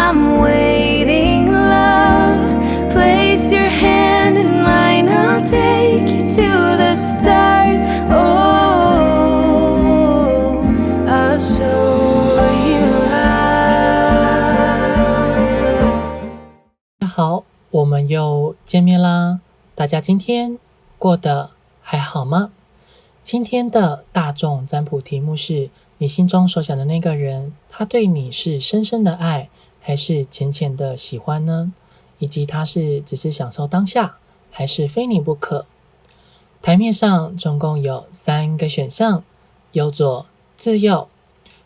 I'm waiting, love. Place your hand in mine, I'll take you to the stars. Oh, I'll show you love. 大家好，我们又见面啦！大家今天过得还好吗？今天的大众占卜题目是：你心中所想的那个人，他对你是深深的爱，还是浅浅的喜欢呢？以及他是只是享受当下，还是非你不可？台面上总共有3个选项，右左自右。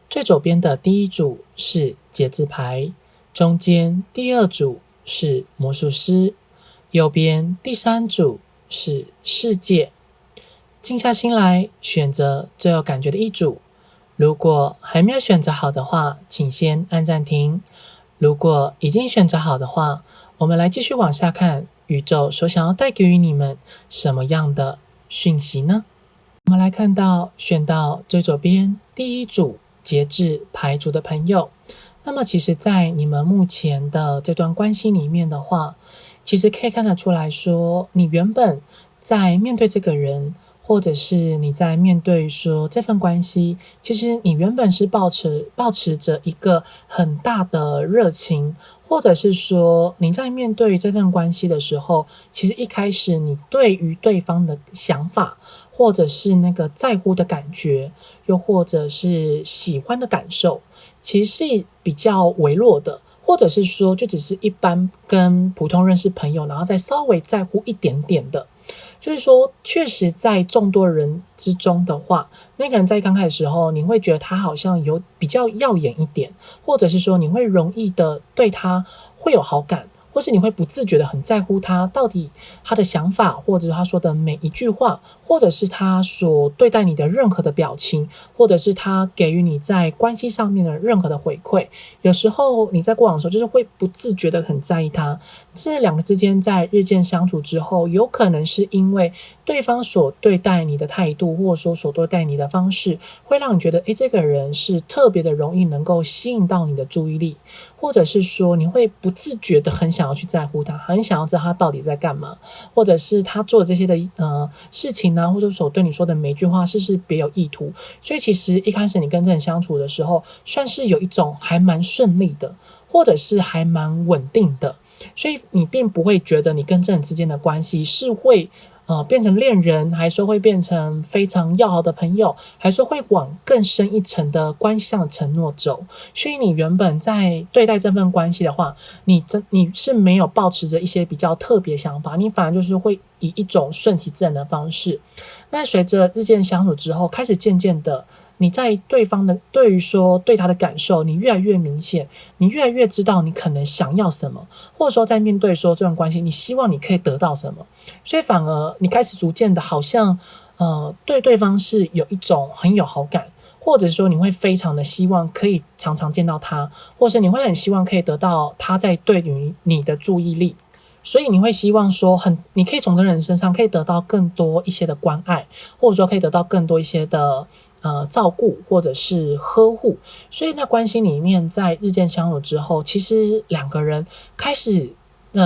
最左边的第一组是节制牌，中间第2组是魔术师，右边第3组是世界。静下心来，选择最有感觉的一组。如果还没有选择好的话，请先按暂停。如果已经选择好的话，我们来继续往下看，宇宙所想要带给予你们什么样的讯息呢？我们来看到选到最左边第一组节制牌组的朋友，那么其实在你们目前的这段关系里面的话，其实可以看得出来说，你原本在面对这个人，或者是你在面对说这份关系，其实你原本是抱持着一个很大的热情，或者是说你在面对这份关系的时候，其实一开始你对于对方的想法，或者是那个在乎的感觉，又或者是喜欢的感受，其实是比较微弱的，或者是说就只是一般跟普通认识朋友，然后再稍微在乎一点点的。就是说确实在众多人之中的话，那个人在刚开始的时候，你会觉得他好像有比较耀眼一点，或者是说你会容易的对他会有好感，或是你会不自觉的很在乎他到底他的想法，或者是他说的每一句话，或者是他所对待你的任何的表情，或者是他给予你在关系上面的任何的回馈。有时候你在过往的时候就是会不自觉的很在意他。这两个之间在日渐相处之后，有可能是因为对方所对待你的态度，或者说所对待你的方式，会让你觉得这个人是特别的容易能够吸引到你的注意力，或者是说你会不自觉的很想要去在乎他，很想要知道他到底在干嘛，或者是他做的这些的事情啊，或者所对你说的每一句话是别有意图。所以其实一开始你跟这人相处的时候，算是有一种还蛮顺利的，或者是还蛮稳定的，所以你并不会觉得你跟这人之间的关系是会变成恋人，还说会变成非常要好的朋友，还说会往更深一层的关系上的承诺走。所以你原本在对待这份关系的话，你是没有抱持着一些比较特别想法，你反而就是会以一种顺其自然的方式。那随着日渐相处之后，开始渐渐的你在对方的对于说对他的感受，你越来越明显，你越来越知道你可能想要什么，或者说在面对说这段关系，你希望你可以得到什么，所以反而你开始逐渐的好像对对方是有一种很有好感，或者说你会非常的希望可以常常见到他，或者你会很希望可以得到他在对于你的注意力。所以你会希望说你可以从这人身上可以得到更多一些的关爱，或者说可以得到更多一些的照顾或者是呵护。所以那关系里面在日渐相处之后，其实两个人开始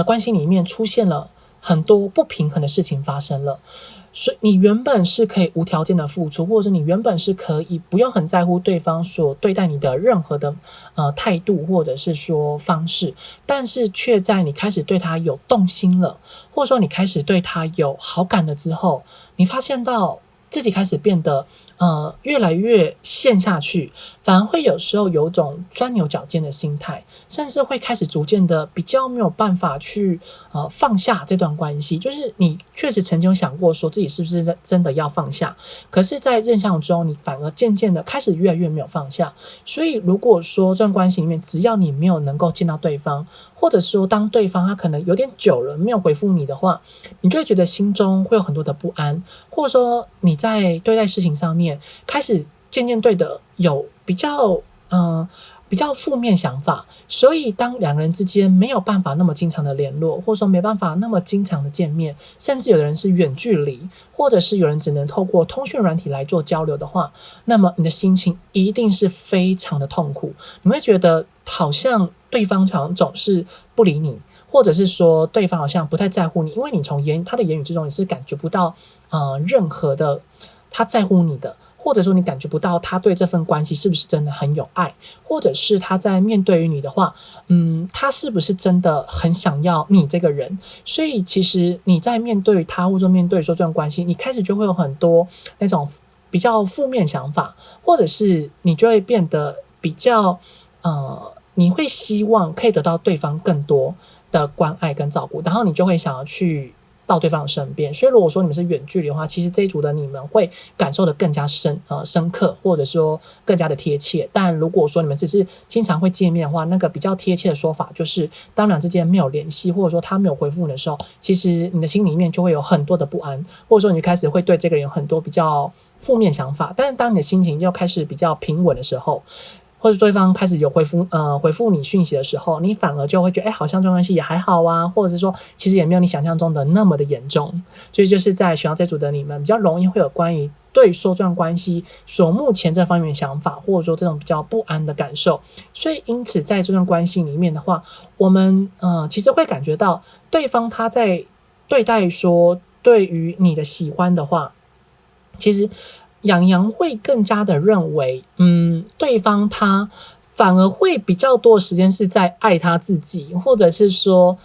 关系里面出现了很多不平衡的事情发生了。所以你原本是可以无条件的付出，或者是你原本是可以不用很在乎对方所对待你的任何的态度或者是说方式，但是却在你开始对他有动心了，或者说你开始对他有好感了之后，你发现到自己开始变得越来越陷下去，反而会有时候有种钻牛角尖的心态，甚至会开始逐渐的比较没有办法去放下这段关系。就是你确实曾经有想过说自己是不是真的要放下，可是在认相中你反而渐渐的开始越来越没有放下。所以如果说这段关系里面只要你没有能够见到对方，或者说当对方他可能有点久了没有回复你的话，你就会觉得心中会有很多的不安，或者说你在对待事情上面开始渐渐对的有比较比较负面想法，所以当两个人之间没有办法那么经常的联络，或者说没办法那么经常的见面，甚至有的人是远距离，或者是有人只能透过通讯软体来做交流的话，那么你的心情一定是非常的痛苦，你会觉得好像对方好像总是不理你，或者是说对方好像不太在乎你，因为你从他的言语之中你是感觉不到任何的他在乎你的，或者说你感觉不到他对这份关系是不是真的很有爱，或者是他在面对于你的话，他是不是真的很想要你这个人。所以其实你在面对他，或者说面对说这段关系，你开始就会有很多那种比较负面想法，或者是你就会变得比较你会希望可以得到对方更多的关爱跟照顾，然后你就会想要去到对方的身边。所以如果说你们是远距离的话，其实这一组的你们会感受的更加深刻，或者说更加的贴切。但如果说你们只是经常会见面的话，那个比较贴切的说法就是，当两之间没有联系，或者说他没有回复你的时候，其实你的心里面就会有很多的不安，或者说你开始会对这个人有很多比较负面想法。但是当你的心情又开始比较平稳的时候，或者对方开始有回复你讯息的时候，你反而就会觉得，好像这段关系也还好啊，或者是说，其实也没有你想象中的那么的严重。所以就是在选到这组的你们，比较容易会有关于对说这段关系所目前这方面的想法，或者说这种比较不安的感受。所以因此在这段关系里面的话，我们其实会感觉到对方他在对待说对于你的喜欢的话，其实洋洋会更加的认为，对方他反而会比较多的时间是在爱他自己，或者是说，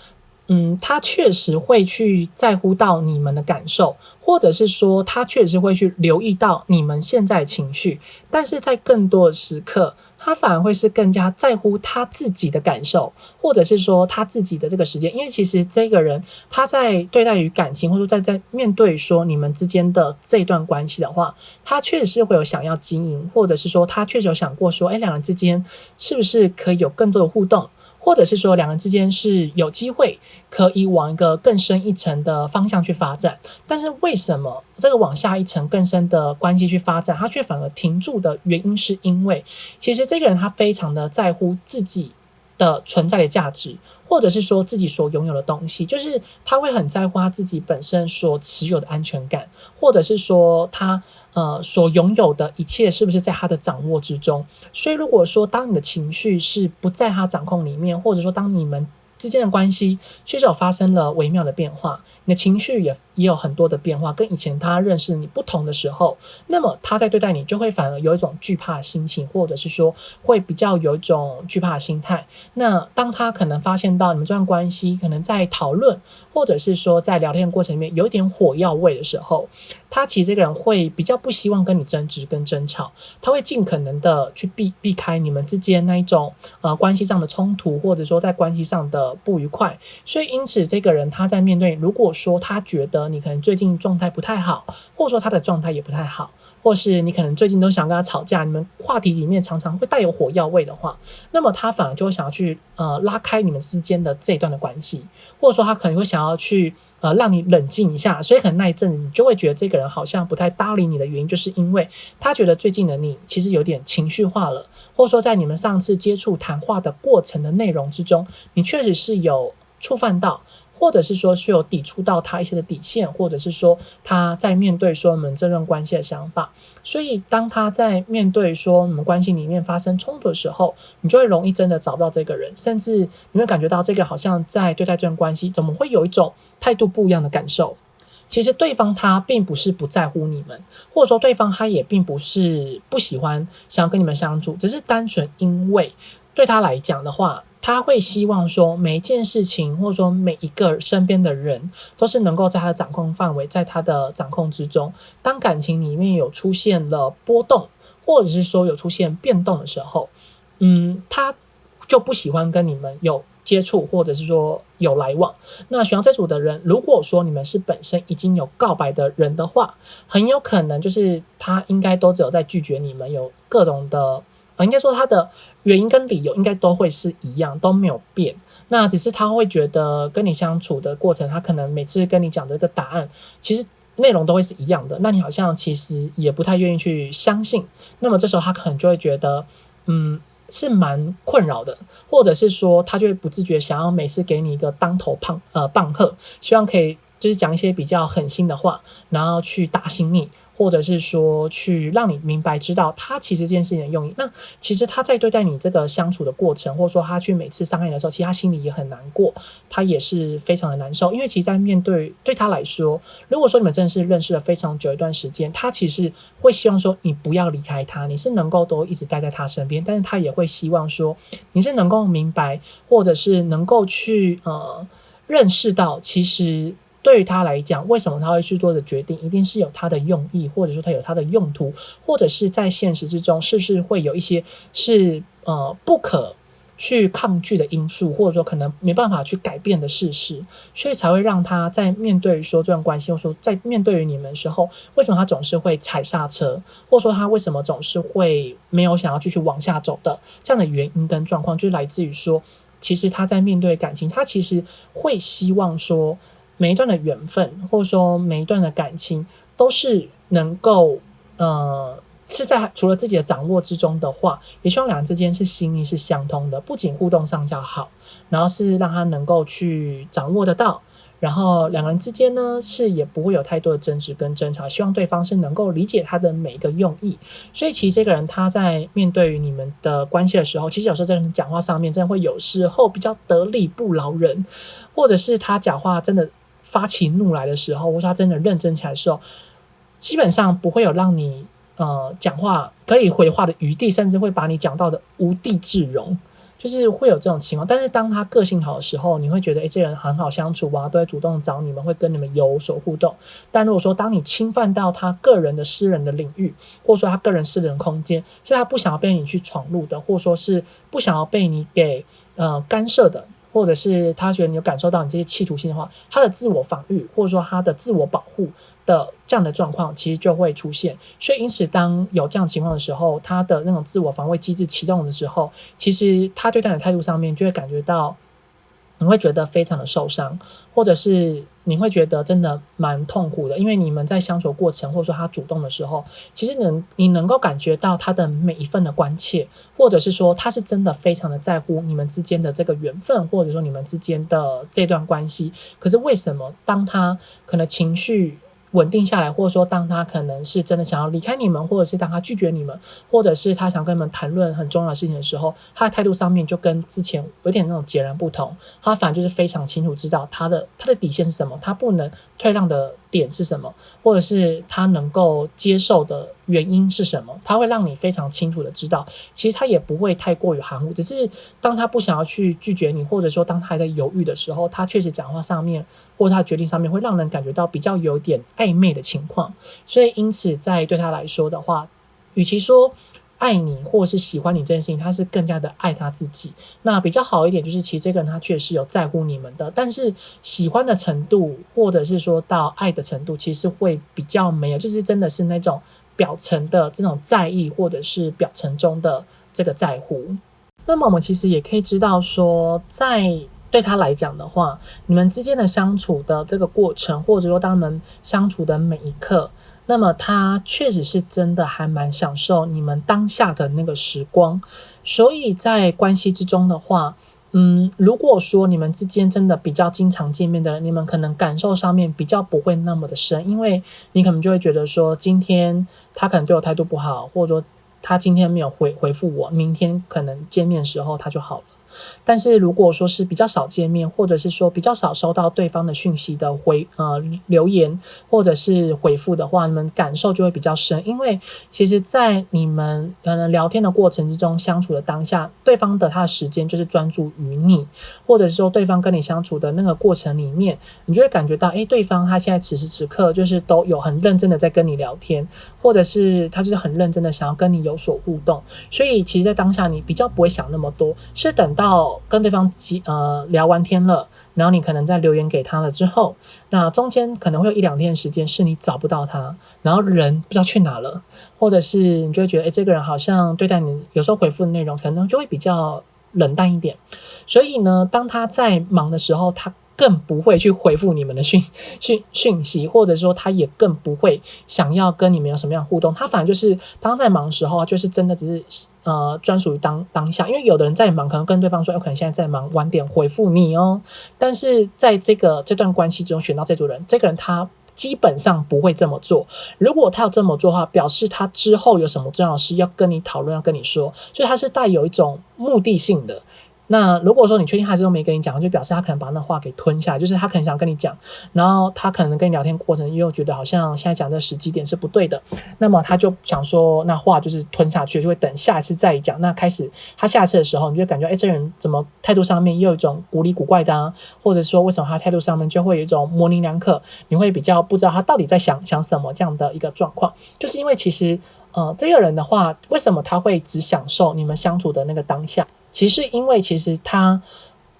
他确实会去在乎到你们的感受，或者是说他确实会去留意到你们现在的情绪，但是在更多的时刻，他反而会是更加在乎他自己的感受，或者是说他自己的这个时间。因为其实这个人他在对待于感情，或者说在面对说你们之间的这段关系的话，他确实是会有想要经营，或者是说他确实有想过说，两人之间是不是可以有更多的互动，或者是说两人之间是有机会可以往一个更深一层的方向去发展。但是为什么这个往下一层更深的关系去发展，他却反而停住的原因，是因为其实这个人他非常的在乎自己的存在的价值，或者是说自己所拥有的东西，就是他会很在乎他自己本身所持有的安全感，或者是说他所拥有的一切是不是在他的掌握之中。所以如果说当你的情绪是不在他掌控里面，或者说当你们之间的关系确实有发生了微妙的变化，你的情绪也有很多的变化，跟以前他认识你不同的时候，那么他在对待你就会反而有一种惧怕的心情，或者是说会比较有一种惧怕的心态。那当他可能发现到你们这段关系可能在讨论，或者是说在聊天的过程里面有一点火药味的时候，他其实这个人会比较不希望跟你争执跟争吵，他会尽可能的去避开你们之间那一种关系上的冲突，或者说在关系上的不愉快。所以因此这个人他在面对，如果说他觉得你可能最近状态不太好，或者说他的状态也不太好，或是你可能最近都想跟他吵架，你们话题里面常常会带有火药味的话，那么他反而就会想要去拉开你们之间的这一段的关系，或者说他可能会想要去让你冷静一下。所以可能那一阵子你就会觉得这个人好像不太搭理你的原因，就是因为他觉得最近的你其实有点情绪化了，或者说在你们上次接触谈话的过程的内容之中，你确实是有触犯到，或者是说是有抵触到他一些的底线，或者是说他在面对说我们这段关系的想法。所以当他在面对说我们关系里面发生冲突的时候，你就会容易真的找不到这个人，甚至你会感觉到这个好像在对待这段关系怎么会有一种态度不一样的感受。其实对方他并不是不在乎你们，或者说对方他也并不是不喜欢想要跟你们相处，只是单纯因为对他来讲的话，他会希望说每一件事情，或者说每一个身边的人都是能够在他的掌控范围，在他的掌控之中。当感情里面有出现了波动，或者是说有出现变动的时候，他就不喜欢跟你们有接触，或者是说有来往。那选到这组的人，如果说你们是本身已经有告白的人的话，很有可能就是他应该都只有在拒绝你们，有各种的应该说他的原因跟理由应该都会是一样，都没有变。那只是他会觉得跟你相处的过程，他可能每次跟你讲的这个答案其实内容都会是一样的，那你好像其实也不太愿意去相信。那么这时候他可能就会觉得是蛮困扰的，或者是说他就会不自觉想要每次给你一个当头棒喝，希望可以就是讲一些比较狠心的话，然后去打醒你，或者是说去让你明白知道他其实这件事情的用意。那其实他在对待你这个相处的过程，或者说他去每次伤害你的时候，其实他心里也很难过，他也是非常的难受。因为其实在面对他来说，如果说你们真的是认识了非常久一段时间，他其实会希望说你不要离开他，你是能够都一直待在他身边，但是他也会希望说你是能够明白，或者是能够去认识到其实对于他来讲，为什么他会去做的决定，一定是有他的用意，或者说他有他的用途，或者是在现实之中，是不是会有一些是不可去抗拒的因素，或者说可能没办法去改变的事实，所以才会让他在面对说这段关系，或者说在面对于你们的时候，为什么他总是会踩刹车，或者说他为什么总是会没有想要继续往下走的这样的原因跟状况，就是来自于说，其实他在面对感情，他其实会希望说每一段的缘分，或者说每一段的感情，都是能够是在除了自己的掌握之中的话，也希望两人之间是心意是相通的，不仅互动上要好，然后是让他能够去掌握得到，然后两个人之间呢是也不会有太多的争执跟争吵，希望对方是能够理解他的每一个用意。所以其实这个人他在面对于你们的关系的时候，其实有时候这个人讲话上面真的会有时候比较得理不饶人，或者是他讲话真的发起怒来的时候，或是他真的认真起来的时候，基本上不会有让你讲话可以回话的余地，甚至会把你讲到的无地自容，就是会有这种情况。但是当他个性好的时候，你会觉得这人很好相处啊，都会主动找你们，会跟你们有所互动。但如果说当你侵犯到他个人的私人的领域，或者说他个人私人空间，是他不想要被你去闯入的，或者说是不想要被你给干涉的，或者是他觉得你有感受到你这些企图性的话，他的自我防御或者说他的自我保护的这样的状况其实就会出现。所以因此当有这样情况的时候，他的那种自我防卫机制启动的时候，其实他对待你的态度上面就会感觉到你会觉得非常的受伤，或者是你会觉得真的蛮痛苦的，因为你们在相处过程，或者说他主动的时候，其实你能够感觉到他的每一份的关切，或者是说他是真的非常的在乎你们之间的这个缘分，或者说你们之间的这段关系。可是为什么当他可能情绪稳定下来，或者说当他可能是真的想要离开你们，或者是当他拒绝你们，或者是他想跟你们谈论很重要的事情的时候，他的态度上面就跟之前有点那种截然不同。他反而就是非常清楚知道他的底线是什么，他不能退让的点是什么，或者是他能够接受的原因是什么，他会让你非常清楚的知道。其实他也不会太过于含糊，只是当他不想要去拒绝你，或者说当他还在犹豫的时候，他确实讲话上面或者他的决定上面会让人感觉到比较有点暧昧的情况。所以因此在对他来说的话，与其说爱你或者是喜欢你这件事情，他是更加的爱他自己。那比较好一点就是其实这个人他确实有在乎你们的，但是喜欢的程度或者是说到爱的程度其实会比较没有，就是真的是那种表层的这种在意，或者是表层中的这个在乎。那么我们其实也可以知道说，在对他来讲的话，你们之间的相处的这个过程，或者说当你们相处的每一刻，那么他确实是真的还蛮享受你们当下的那个时光。所以在关系之中的话，如果说你们之间真的比较经常见面的人，你们可能感受上面比较不会那么的深，因为你可能就会觉得说，今天他可能对我态度不好，或者说他今天没有回复我，明天可能见面的时候他就好了。但是如果说是比较少见面，或者是说比较少收到对方的讯息的留言或者是回复的话，你们感受就会比较深。因为其实在你们聊天的过程之中，相处的当下，对方的他的时间就是专注于你，或者是说对方跟你相处的那个过程里面，你就会感觉到对方他现在此时此刻就是都有很认真的在跟你聊天，或者是他就是很认真的想要跟你有所互动。所以其实在当下你比较不会想那么多，是等到跟对方聊完天了，然后你可能在留言给他了之后，那中间可能会有1-2天的时间是你找不到他，然后人不知道去哪了，或者是你就会觉得这个人好像对待你有时候回复的内容可能就会比较冷淡一点。所以呢，当他在忙的时候，他更不会去回复你们的讯息，或者说他也更不会想要跟你们有什么样的互动。他反而就是当在忙的时候，就是真的只是专属于当下。因为有的人在忙，可能跟对方说，可能现在在忙，晚点回复你哦。但是在这段关系中选到这组人，这个人他基本上不会这么做。如果他要这么做的话，表示他之后有什么重要的事要跟你讨论，要跟你说，所以他是带有一种目的性的。那如果说你确定他还是都没跟你讲，就表示他可能把那话给吞下来，就是他可能想跟你讲，然后他可能跟你聊天过程又觉得好像现在讲的时机点是不对的，那么他就想说那话就是吞下去，就会等下一次再讲。那开始他下次的时候，你就感觉这人怎么态度上面又有一种古里古怪的啊，或者说为什么他态度上面就会有一种模棱两可，你会比较不知道他到底在想什么这样的一个状况。就是因为其实这个人的话，为什么他会只享受你们相处的那个当下？其实因为其实他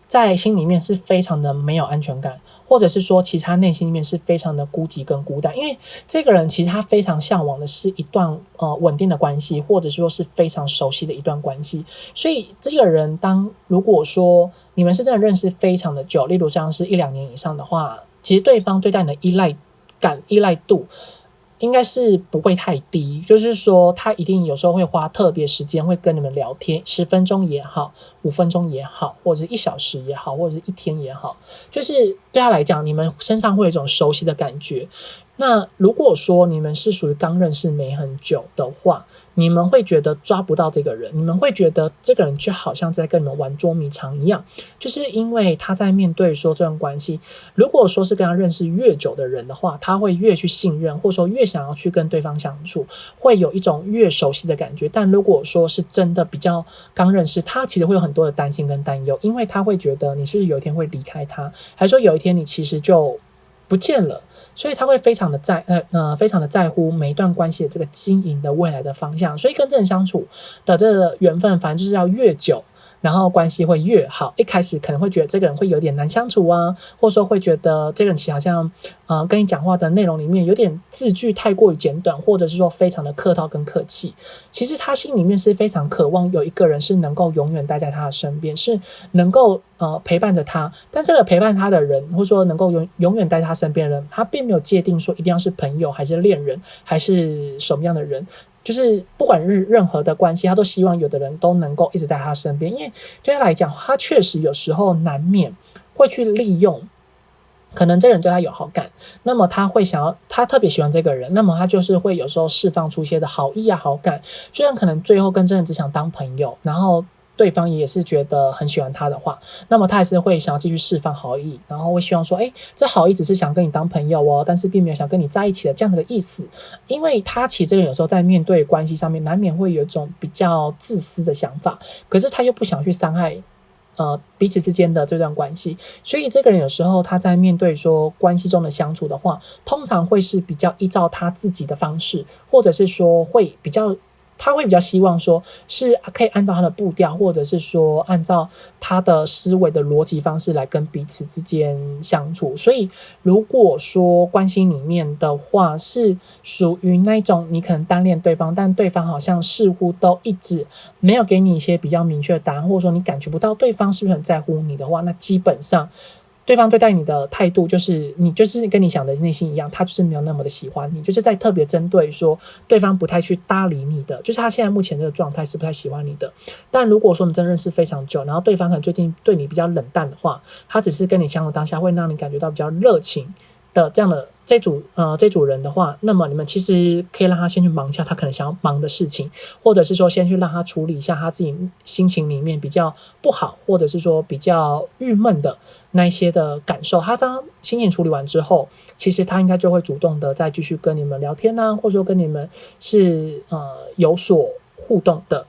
在心里面是非常的没有安全感，或者是说其实他内心里面是非常的孤寂跟孤单。因为这个人其实他非常向往的是一段稳定的关系，或者说是非常熟悉的一段关系。所以这个人如果说你们是真的认识非常的久，例如像是1-2年以上的话，其实对方对待你的依赖度应该是不会太低，就是说他一定有时候会花特别时间会跟你们聊天，10分钟也好，5分钟也好，或者是1小时也好，或者是1天也好，就是对他来讲你们身上会有一种熟悉的感觉。那如果说你们是属于刚认识没很久的话，你们会觉得抓不到这个人，你们会觉得这个人就好像在跟你们玩捉迷藏一样，就是因为他在面对说这段关系，如果说是跟他认识越久的人的话，他会越去信任，或者说越想要去跟对方相处，会有一种越熟悉的感觉。但如果说是真的比较刚认识，他其实会有很多的担心跟担忧，因为他会觉得你是不是有一天会离开他，还是说有一天你其实就不见了，所以他会非常的在乎每一段关系的这个经营的未来的方向。所以跟这人相处的这个缘分，反正就是要越久，然后关系会越好。一开始可能会觉得这个人会有点难相处啊，或者说会觉得这个人其实好像跟你讲话的内容里面有点字句太过于简短，或者是说非常的客套跟客气。其实他心里面是非常渴望有一个人是能够永远待在他的身边，是能够陪伴着他。但这个陪伴他的人，或者说能够永远待在他身边的人，他并没有界定说一定要是朋友还是恋人还是什么样的人，就是不管是任何的关系，他都希望有的人都能够一直在他身边。因为对他来讲，他确实有时候难免会去利用，可能这个人对他有好感，那么他特别喜欢这个人，那么他就是会有时候释放出一些的好意啊好感，虽然可能最后跟这个人只想当朋友，然后对方也是觉得很喜欢他的话，那么他还是会想要继续释放好意，然后会希望说这好意只是想跟你当朋友哦，但是并没有想跟你在一起的这样的意思。因为他其实这个人有时候在面对关系上面难免会有一种比较自私的想法，可是他又不想去伤害彼此之间的这段关系，所以这个人有时候他在面对说关系中的相处的话，通常会是比较依照他自己的方式，或者是说他会比较希望说是可以按照他的步调，或者是说按照他的思维的逻辑方式来跟彼此之间相处。所以如果说关系里面的话是属于那种你可能单恋对方，但对方好像似乎都一直没有给你一些比较明确的答案，或者说你感觉不到对方是不是很在乎你的话，那基本上对方对待你的态度就是你就是跟你想的内心一样，他就是没有那么的喜欢你，就是在特别针对说对方不太去搭理你的，就是他现在目前这个状态是不太喜欢你的。但如果说你真认识非常久，然后对方可能最近对你比较冷淡的话，他只是跟你相处当下会让你感觉到比较热情的这样的这组人的话，那么你们其实可以让他先去忙一下他可能想要忙的事情，或者是说先去让他处理一下他自己心情里面比较不好，或者是说比较郁闷的那一些的感受。他当心情处理完之后，其实他应该就会主动的再继续跟你们聊天啊，或者说跟你们是有所互动的。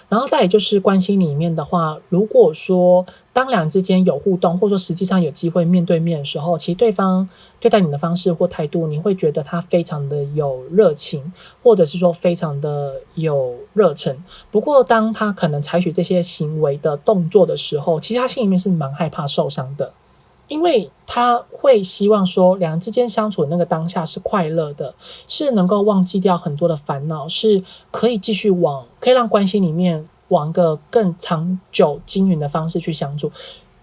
然后再来就是关系里面的话，如果说当两人之间有互动，或者说实际上有机会面对面的时候，其实对方对待你的方式或态度，你会觉得他非常的有热情，或者是说非常的有热忱。不过当他可能采取这些行为的动作的时候，其实他心里面是蛮害怕受伤的，因为他会希望说两人之间相处的那个当下是快乐的，是能够忘记掉很多的烦恼，是可以继续可以让关系里面往一个更长久经营的方式去相处。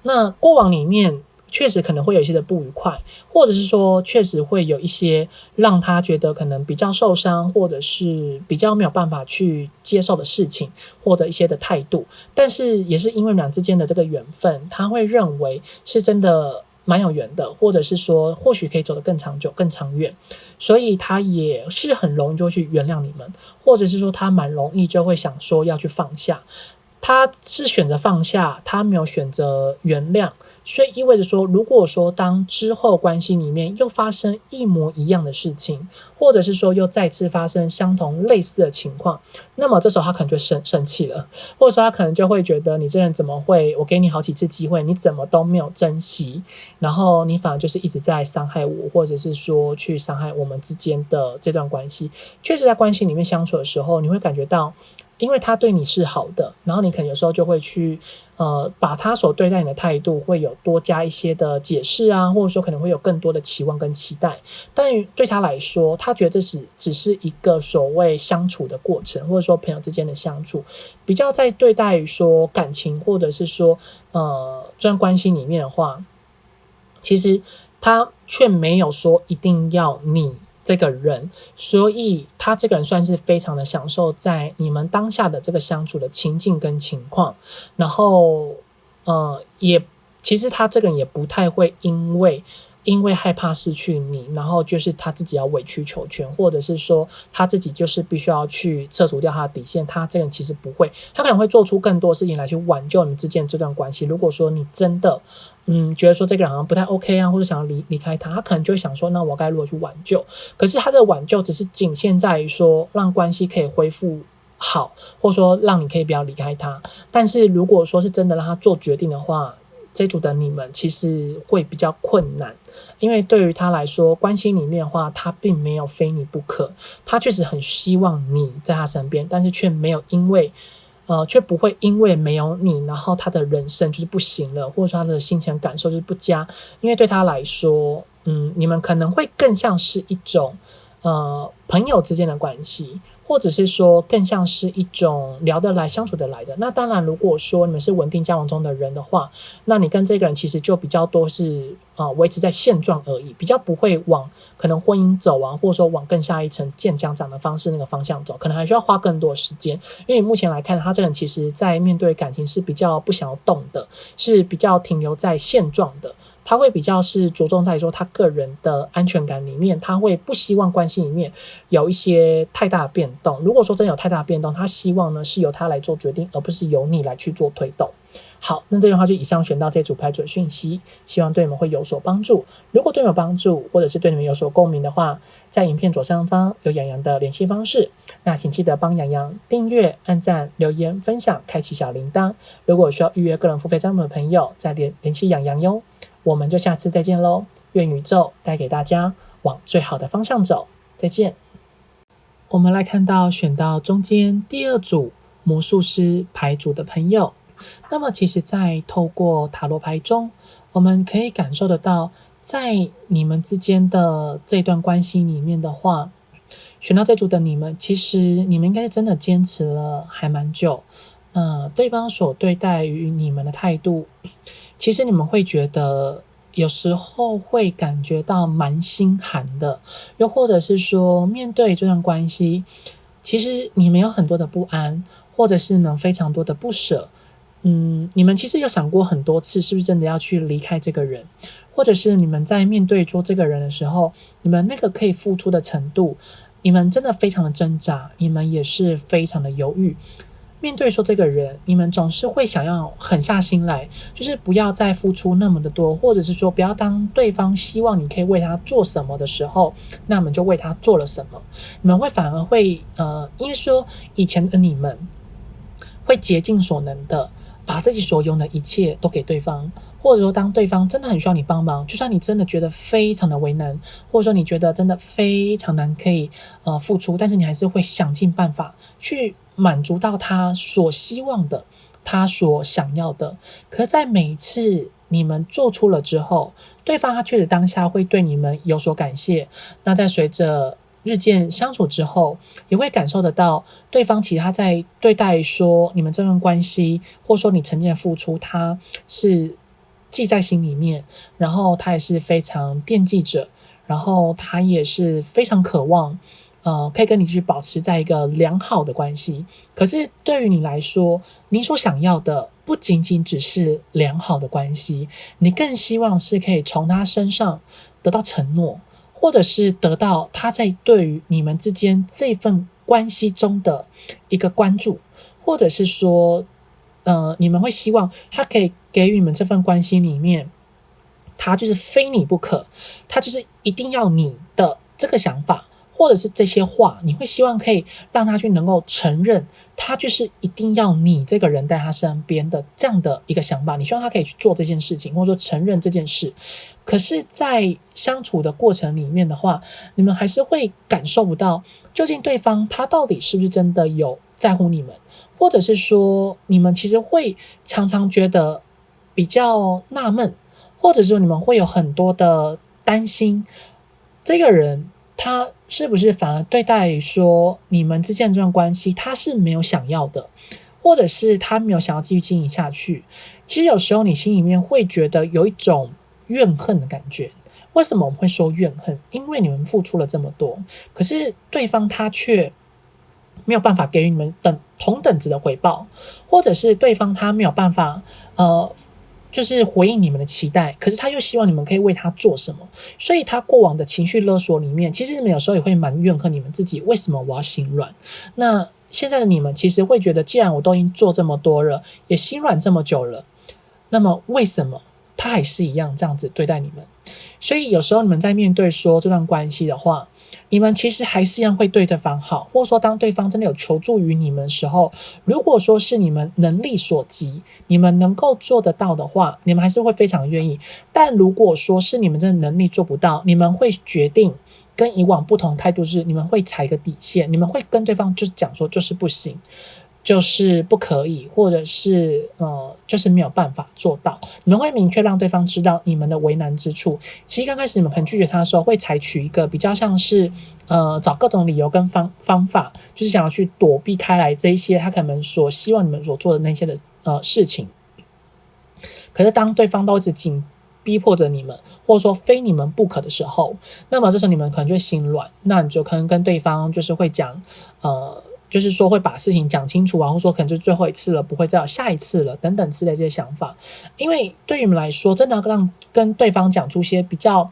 那过往里面确实可能会有一些的不愉快，或者是说确实会有一些让他觉得可能比较受伤，或者是比较没有办法去接受的事情，或者一些的态度。但是也是因为你们俩之间的这个缘分，他会认为是真的蛮有缘的，或者是说或许可以走得更长久、更长远，所以他也是很容易就去原谅你们，或者是说他蛮容易就会想说要去放下。他是选择放下，他没有选择原谅，所以意味着说，如果说当之后关系里面又发生一模一样的事情，或者是说又再次发生相同类似的情况，那么这时候他可能就生气了，或者说他可能就会觉得你这人怎么会，我给你好几次机会，你怎么都没有珍惜，然后你反而就是一直在伤害我，或者是说去伤害我们之间的这段关系。确实在关系里面相处的时候，你会感觉到因为他对你是好的，然后你可能有时候就会去把他所对待你的态度会有多加一些的解释啊，或者说可能会有更多的期望跟期待。但对他来说，他觉得这只是一个所谓相处的过程，或者说朋友之间的相处，比较在对待于说感情或者是说这段关系里面的话，其实他却没有说一定要你这个人，所以他这个人算是非常的享受在你们当下的这个相处的情境跟情况，然后也其实他这个人也不太会因为害怕失去你，然后就是他自己要委曲求全，或者是说他自己就是必须要去撤除掉他的底线，他这个人其实不会，他可能会做出更多事情来去挽救你们之间这段关系。如果说你真的觉得说这个人好像不太 OK 啊，或者想要离开他，他可能就会想说，那我该如何去挽救？可是他的挽救只是仅限在于说让关系可以恢复好，或者说让你可以不要离开他。但是如果说是真的让他做决定的话，这组的你们其实会比较困难，因为对于他来说，关系里面的话，他并没有非你不可，他确实很希望你在他身边，但是却没有却不会因为没有你，然后他的人生就是不行了，或者说他的心情感受就是不佳，因为对他来说，你们可能会更像是一种朋友之间的关系，或者是说更像是一种聊得来相处得来的。那当然如果说你们是稳定交往中的人的话，那你跟这个人其实就比较多是维持在现状而已，比较不会往可能婚姻走啊，或者说往更下一层见家长的方式那个方向走，可能还需要花更多的时间。因为目前来看，他这个人其实在面对感情是比较不想要动的，是比较停留在现状的，他会比较是着重在说他个人的安全感里面，他会不希望关系里面有一些太大的变动。如果说真有太大的变动，他希望呢是由他来做决定，而不是由你来去做推动。好，那这句话就以上选到这组牌准讯息，希望对你们会有所帮助。如果对你们有帮助，或者是对你们有所共鸣的话，在影片左上方有洋洋的联系方式，那请记得帮洋洋订阅、按赞、留言、分享、开启小铃铛。如果需要预约个人付费占卜的朋友，再联系洋洋哟。我们就下次再见喽！愿宇宙带给大家往最好的方向走，再见。我们来看到选到中间第二组魔术师牌组的朋友，那么其实在透过塔罗牌中，我们可以感受得到，在你们之间的这段关系里面的话，选到这组的你们，其实你们应该是真的坚持了还蛮久。对方所对待于你们的态度，其实你们会觉得有时候会感觉到蛮心寒的，又或者是说面对这段关系，其实你们有很多的不安，或者是呢非常多的不舍。你们其实有想过很多次，是不是真的要去离开这个人，或者是你们在面对做这个人的时候，你们那个可以付出的程度，你们真的非常的挣扎，你们也是非常的犹豫。面对说这个人，你们总是会想要狠下心来，就是不要再付出那么的多，或者是说不要当对方希望你可以为他做什么的时候，那我们就为他做了什么。你们会反而会因为说以前的你们会竭尽所能的把自己所拥的一切都给对方，或者说当对方真的很需要你帮忙，就算你真的觉得非常的为难，或者说你觉得真的非常难可以付出，但是你还是会想尽办法去满足到他所希望的，他所想要的。可是在每一次你们做出了之后，对方他确实当下会对你们有所感谢，那在随着日渐相处之后，也会感受得到对方其实他在对待说你们这段关系，或者说你曾经的付出，他是记在心里面，然后他也是非常惦记着，然后他也是非常渴望可以跟你去保持在一个良好的关系。可是对于你来说，你所想要的不仅仅只是良好的关系，你更希望是可以从他身上得到承诺，或者是得到他在对于你们之间这份关系中的一个关注，或者是说你们会希望他可以给予你们这份关系里面，他就是非你不可，他就是一定要你的这个想法，或者是这些话，你会希望可以让他去能够承认，他就是一定要你这个人在他身边的这样的一个想法，你希望他可以去做这件事情，或者说承认这件事。可是在相处的过程里面的话，你们还是会感受不到究竟对方他到底是不是真的有在乎你们，或者是说你们其实会常常觉得比较纳闷，或者说你们会有很多的担心，这个人他是不是反而对待说你们之间的这段关系他是没有想要的，或者是他没有想要继续经营下去。其实有时候你心里面会觉得有一种怨恨的感觉。为什么我们会说怨恨？因为你们付出了这么多，可是对方他却没有办法给予你们同等值的回报，或者是对方他没有办法就是回应你们的期待，可是他又希望你们可以为他做什么，所以他过往的情绪勒索里面，其实你们有时候也会蛮怨恨你们自己，为什么我要心软？那现在的你们其实会觉得，既然我都已经做这么多了，也心软这么久了，那么为什么他还是一样这样子对待你们？所以有时候你们在面对说这段关系的话，你们其实还是一样会对对方好，或者说当对方真的有求助于你们的时候，如果说是你们能力所及，你们能够做得到的话，你们还是会非常愿意。但如果说是你们真的能力做不到，你们会决定跟以往不同态度，是你们会踩一个底线，你们会跟对方就是讲说就是不行，就是不可以，或者是就是没有办法做到。你们会明确让对方知道你们的为难之处。其实刚开始你们可能拒绝他的时候，会采取一个比较像是找各种理由跟方法，就是想要去躲避开来这一些他可能所希望你们所做的那些的事情。可是当对方都一直紧逼迫着你们，或者说非你们不可的时候，那么这时候你们可能就会心软，那你就可能跟对方就是会讲就是说会把事情讲清楚啊，或者说可能就最后一次了，不会再有下一次了等等之类这些想法。因为对于你们来说，真的要跟对方讲出些比较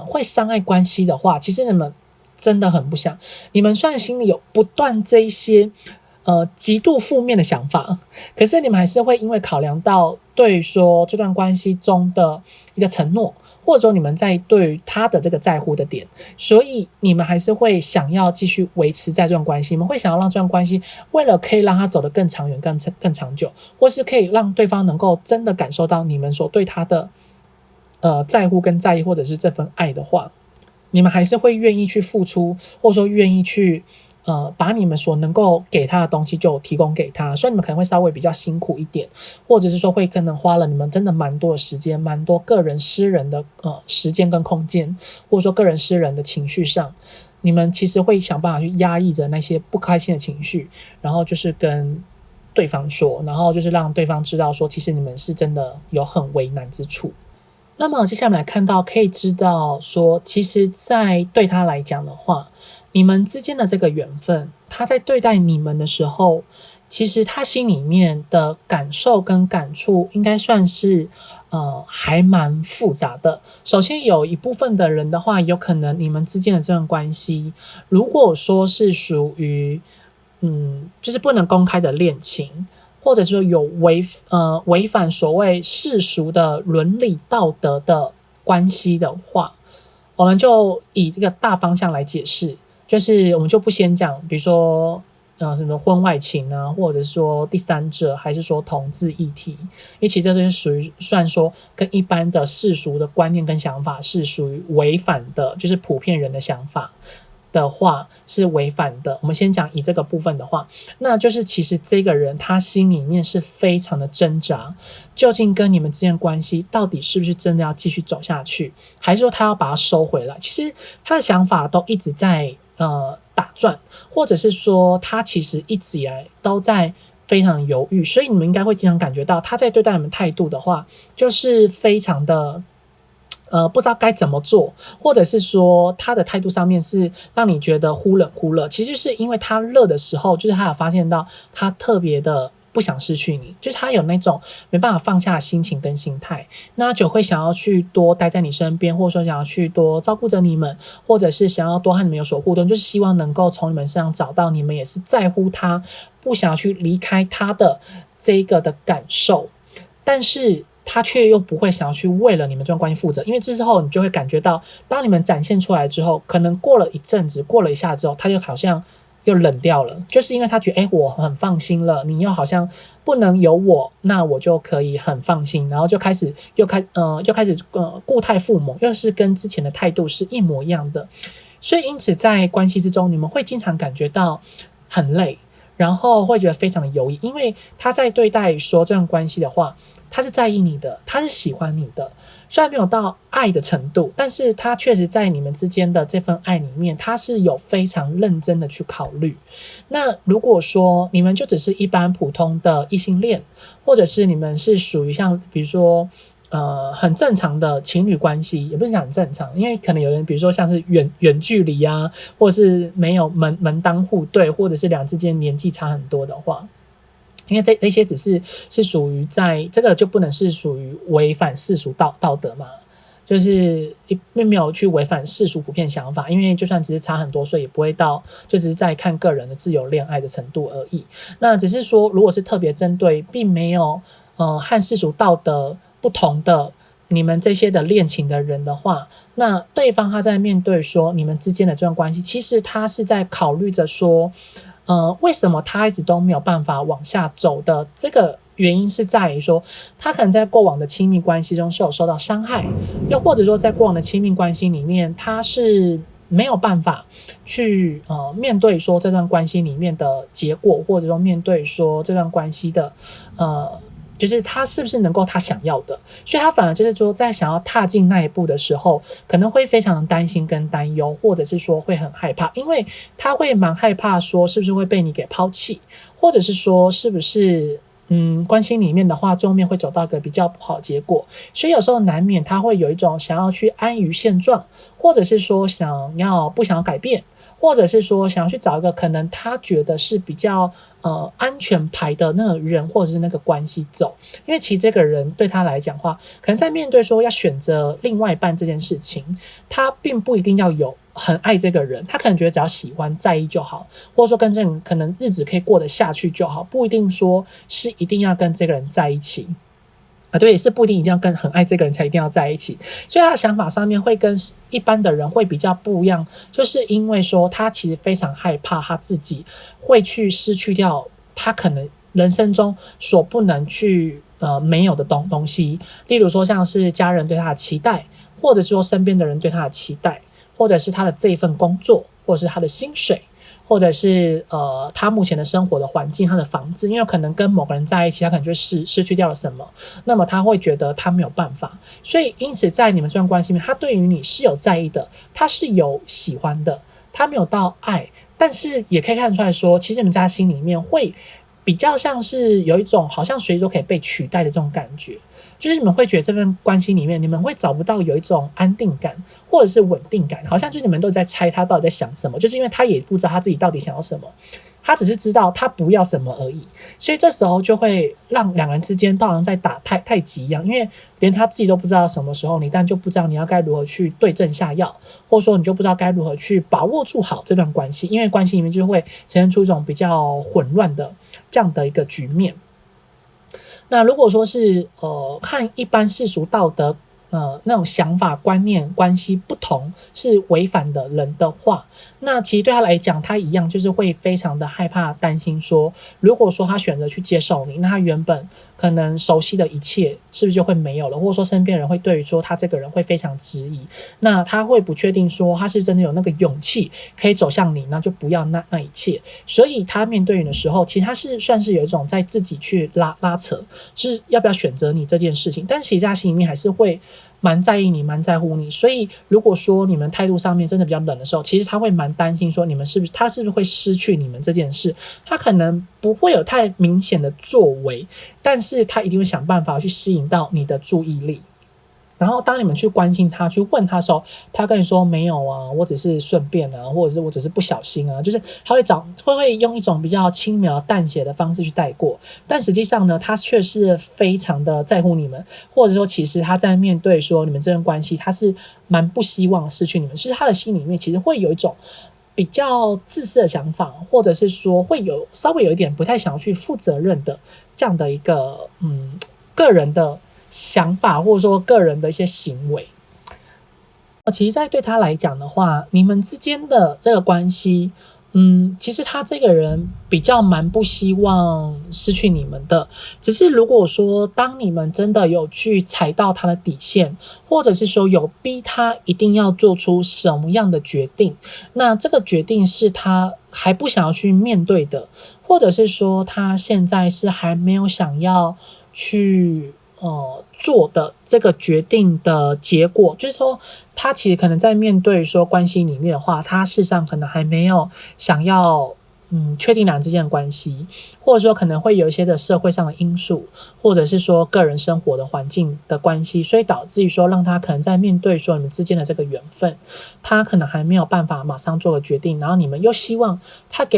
会伤害关系的话，其实你们真的很不想。你们虽然心里有不断这一些极度负面的想法，可是你们还是会因为考量到对于说这段关系中的一个承诺，或者说你们在对于他的这个在乎的点，所以你们还是会想要继续维持在这段关系，你们会想要让这段关系为了可以让他走得更长远、更长久，或是可以让对方能够真的感受到你们所对他的在乎跟在意，或者是这份爱的话，你们还是会愿意去付出，或者说愿意去把你们所能够给他的东西就提供给他，所以你们可能会稍微比较辛苦一点，或者是说会可能花了你们真的蛮多的时间，蛮多个人私人的时间跟空间，或者说个人私人的情绪上，你们其实会想办法去压抑着那些不开心的情绪，然后就是跟对方说，然后就是让对方知道说，其实你们是真的有很为难之处。那么接下来我们来看到，可以知道说，其实在对他来讲的话，你们之间的这个缘分，他在对待你们的时候，其实他心里面的感受跟感触应该算是还蛮复杂的。首先有一部分的人的话，有可能你们之间的这段关系，如果说是属于就是不能公开的恋情，或者说有违反所谓世俗的伦理道德的关系的话，我们就以这个大方向来解释，就是我们就不先讲，比如说什么婚外情啊，或者是说第三者，还是说同志议题，因为其实这是属于算说跟一般的世俗的观念跟想法是属于违反的，就是普遍人的想法的话是违反的。我们先讲以这个部分的话，那就是其实这个人他心里面是非常的挣扎，究竟跟你们之间的关系到底是不是真的要继续走下去，还是说他要把它收回来。其实他的想法都一直在打转，或者是说他其实一直以来都在非常犹豫，所以你们应该会经常感觉到他在对待你们态度的话，就是非常的不知道该怎么做，或者是说他的态度上面是让你觉得忽冷忽热。其实是因为他热的时候，就是他有发现到他特别的不想失去你，就是他有那种没办法放下的心情跟心态，那就会想要去多待在你身边，或者说想要去多照顾着你们，或者是想要多和你们有所互动，就是希望能够从你们身上找到你们也是在乎他，不想要去离开他的这个的感受，但是他却又不会想要去为了你们这段关系负责，因为之后你就会感觉到，当你们展现出来之后，可能过了一阵子，过了一下之后，他就好像又冷掉了，就是因为他觉得，我很放心了，你又好像不能有我，那我就可以很放心，然后就开始固态复萌，又是跟之前的态度是一模一样的，所以因此在关系之中，你们会经常感觉到很累，然后会觉得非常的犹豫，因为他在对待说这段关系的话，他是在意你的，他是喜欢你的，虽然没有到爱的程度，但是他确实在你们之间的这份爱里面，他是有非常认真的去考虑。那如果说你们就只是一般普通的异性恋，或者是你们是属于像比如说很正常的情侣关系，也不是讲很正常，因为可能有人比如说像是远距离啊，或者是没有门当户对，或者是两之间年纪差很多的话，因为这些只是属于在这个就不能是属于违反世俗道德嘛，就是并没有去违反世俗普遍想法，因为就算只是差很多岁，也不会到就只是在看个人的自由恋爱的程度而已。那只是说，如果是特别针对并没有和世俗道德不同的你们这些的恋情的人的话，那对方他在面对说你们之间的这段关系，其实他是在考虑着说为什么他一直都没有办法往下走的这个原因是在于说，他可能在过往的亲密关系中是有受到伤害，又或者说在过往的亲密关系里面，他是没有办法去面对说这段关系里面的结果，或者说面对说这段关系的就是他是不是能够他想要的，所以他反而就是说在想要踏进那一步的时候，可能会非常的担心跟担忧，或者是说会很害怕，因为他会蛮害怕说是不是会被你给抛弃，或者是说是不是关系里面的话最后面会走到一个比较不好的结果，所以有时候难免他会有一种想要去安于现状，或者是说不想要改变，或者是说想要去找一个可能他觉得是比较安全牌的那个人或者是那个关系走，因为其实这个人对他来讲的话，可能在面对说要选择另外一半这件事情，他并不一定要有很爱这个人，他可能觉得只要喜欢在意就好，或者说跟这个人可能日子可以过得下去就好，不一定说是一定要跟这个人在一起对，是不一定一定要跟很爱这个人才一定要在一起，所以他的想法上面会跟一般的人会比较不一样，就是因为说他其实非常害怕他自己会去失去掉他可能人生中所不能去没有的东西，例如说像是家人对他的期待，或者是说身边的人对他的期待，或者是他的这一份工作，或者是他的薪水，或者是他目前的生活的环境，他的房子，因为可能跟某个人在一起，他可能就失去掉了什么，那么他会觉得他没有办法，所以因此在你们这段关系里面，他对于你是有在意的，他是有喜欢的，他没有到爱，但是也可以看出来说，其实你们家心里面会比较像是有一种好像随时都可以被取代的这种感觉，就是你们会觉得这份关系里面你们会找不到有一种安定感或者是稳定感，好像就是你们都在猜他到底在想什么，就是因为他也不知道他自己到底想要什么，他只是知道他不要什么而已，所以这时候就会让两人之间好像在打太极一样，因为连他自己都不知道什么时候，你当然就不知道你要该如何去对症下药，或者说你就不知道该如何去把握住好这段关系，因为关系里面就会呈现出一种比较混乱的这样的一个局面。那如果说是和一般世俗道德那种想法观念关系不同是违反的人的话，那其实对他来讲，他一样就是会非常的害怕担心说，如果说他选择去接受你，那他原本可能熟悉的一切是不是就会没有了，或者说身边人会对于说他这个人会非常质疑，那他会不确定说他是真的有那个勇气可以走向你，那就不要那一切，所以他面对你的时候，其实他是算是有一种在自己去拉扯，就是要不要选择你这件事情，但其实他心里面还是会蛮在意你，蛮在乎你，所以如果说你们态度上面真的比较冷的时候，其实他会蛮担心说他是不是会失去你们这件事。他可能不会有太明显的作为，但是他一定会想办法去吸引到你的注意力。然后当你们去关心他，去问他的时候，他跟你说没有啊，我只是顺便啊，或者是我只是不小心啊，就是他会用一种比较轻描淡写的方式去带过，但实际上呢，他却是非常的在乎你们，或者说其实他在面对说你们这段关系，他是蛮不希望失去你们，其实他的心里面其实会有一种比较自私的想法，或者是说会有稍微有一点不太想要去负责任的这样的一个个人的想法，或者说个人的一些行为。其实在对他来讲的话，你们之间的这个关系其实他这个人比较蛮不希望失去你们的，只是如果说当你们真的有去踩到他的底线，或者是说有逼他一定要做出什么样的决定，那这个决定是他还不想要去面对的，或者是说他现在是还没有想要去做的这个决定的结果，就是说他其实可能在面对说关系里面的话，他事实上可能还没有想要确定两人之间的关系，或者说可能会有一些的社会上的因素，或者是说个人生活的环境的关系，所以导致于说让他可能在面对说你们之间的这个缘分，他可能还没有办法马上做个决定，然后你们又希望他可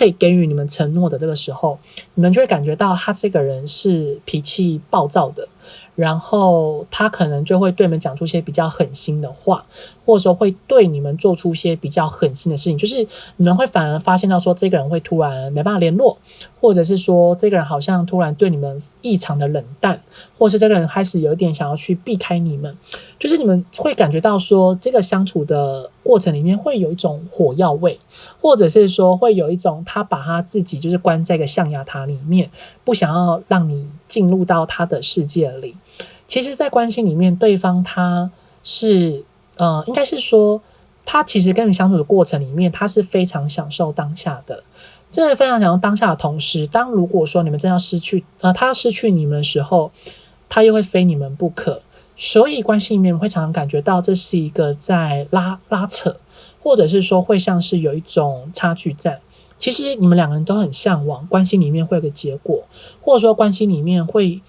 以给予你们承诺的这个时候，你们就会感觉到他这个人是脾气暴躁的，然后他可能就会对你们讲出一些比较狠心的话，或者说会对你们做出一些比较狠心的事情，就是你们会反而发现到说这个人会突然没办法联络，或者是说这个人好像突然对你们异常的冷淡，或者是这个人开始有一点想要去避开你们，就是你们会感觉到说这个相处的过程里面会有一种火药味，或者是说会有一种他把他自己就是关在一个象牙塔里面，不想要让你进入到他的世界里。其实在关系里面，对方他是应该是说他其实跟你相处的过程里面，他是非常享受当下的，真的非常享受当下的同时，当如果说你们真要他要失去你们的时候，他又会非你们不可，所以关系里面会常常感觉到这是一个在拉扯，或者是说会像是有一种差距战。其实你们两个人都很向往关系里面会有个结果，或者说关系里面会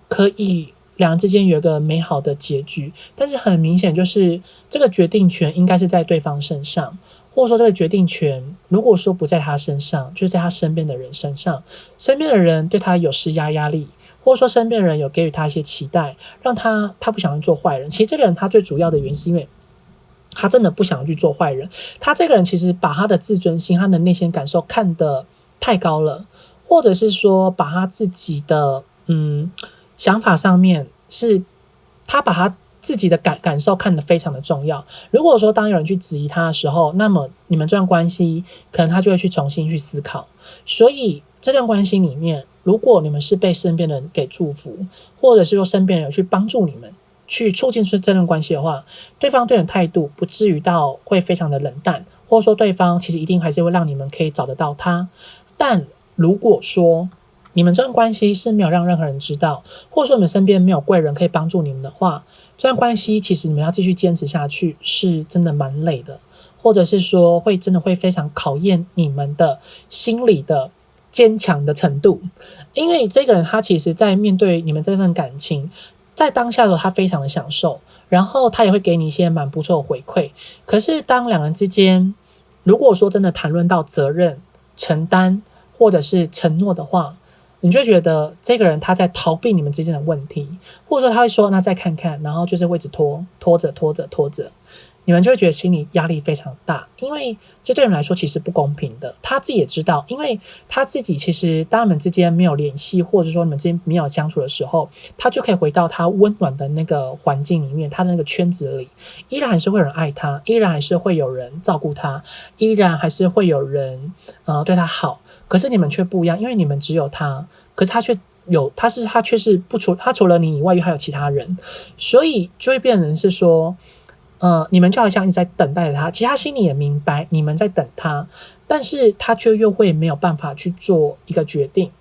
可以两人之间有一个美好的结局，但是很明显就是这个决定权应该是在对方身上，或者说这个决定权如果说不在他身上，就是在他身边的人身上，身边的人对他有施压力，或者说身边的人有给予他一些期待，让他不想去做坏人。其实这个人他最主要的原因是因为他真的不想去做坏人，他这个人其实把他的自尊心、他的内心感受看得太高了，或者是说把他自己的想法上面是他把他自己的感受看得非常的重要。如果说当有人去质疑他的时候，那么你们这段关系可能他就会去重新去思考。所以这段关系里面，如果你们是被身边的人给祝福，或者是说身边人有去帮助你们去促进这段关系的话，对方对你的态度不至于到会非常的冷淡，或者说对方其实一定还是会让你们可以找得到他。但如果说你们这段关系是没有让任何人知道，或者说你们身边没有贵人可以帮助你们的话，这段关系其实你们要继续坚持下去是真的蛮累的，或者是说真的会非常考验你们的心理的坚强的程度。因为这个人他其实在面对你们这份感情，在当下的时候他非常的享受，然后他也会给你一些蛮不错的回馈。可是当两人之间如果说真的谈论到责任、承担或者是承诺的话，你就会觉得这个人他在逃避你们之间的问题，或者说他会说那再看看，然后就是会一直拖着，你们就会觉得心理压力非常大，因为这对你们来说其实不公平的。他自己也知道，因为他自己其实当你们之间没有联系，或者说你们之间没有相处的时候，他就可以回到他温暖的那个环境里面，他的那个圈子里，依然还是会有人爱他，依然还是会有人照顾他，依然还是会有人对他好。可是你们却不一样，因为你们只有他，可是他却是他除了你以外又还有其他人，所以就会变成是说你们就好像一直在等待着他，其实他心里也明白你们在等他，但是他却又会没有办法去做一个决定，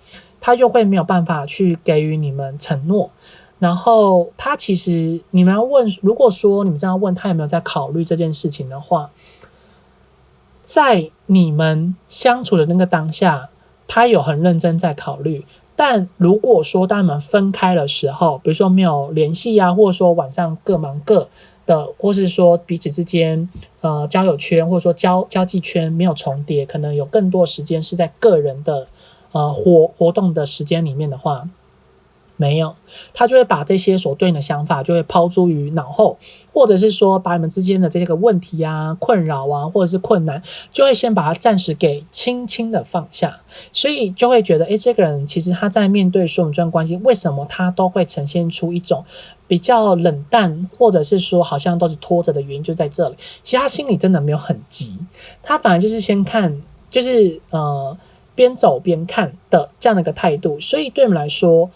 他又会没有办法去给予你们承诺。然后他其实你们要问，如果说你们这样问他有没有在考虑这件事情的话，在你们相处的那个当下，他有很认真在考虑。但如果说当你们分开的时候，比如说没有联系啊，或者说晚上各忙各的，或是说彼此之间交友圈或者说交际圈没有重叠，可能有更多时间是在个人的活动的时间里面的话，没有，他就会把这些所对应的想法就会抛诸于脑后，或者是说把你们之间的这个问题啊、困扰啊，或者是困难，就会先把它暂时给轻轻的放下，所以就会觉得，这个人其实他在面对说我们这段关系，为什么他都会呈现出一种比较冷淡，或者是说好像都是拖着的原因就在这里。其实他心里真的没有很急，他反而就是先看，就是边走边看的这样的一个态度，所以对我们来说，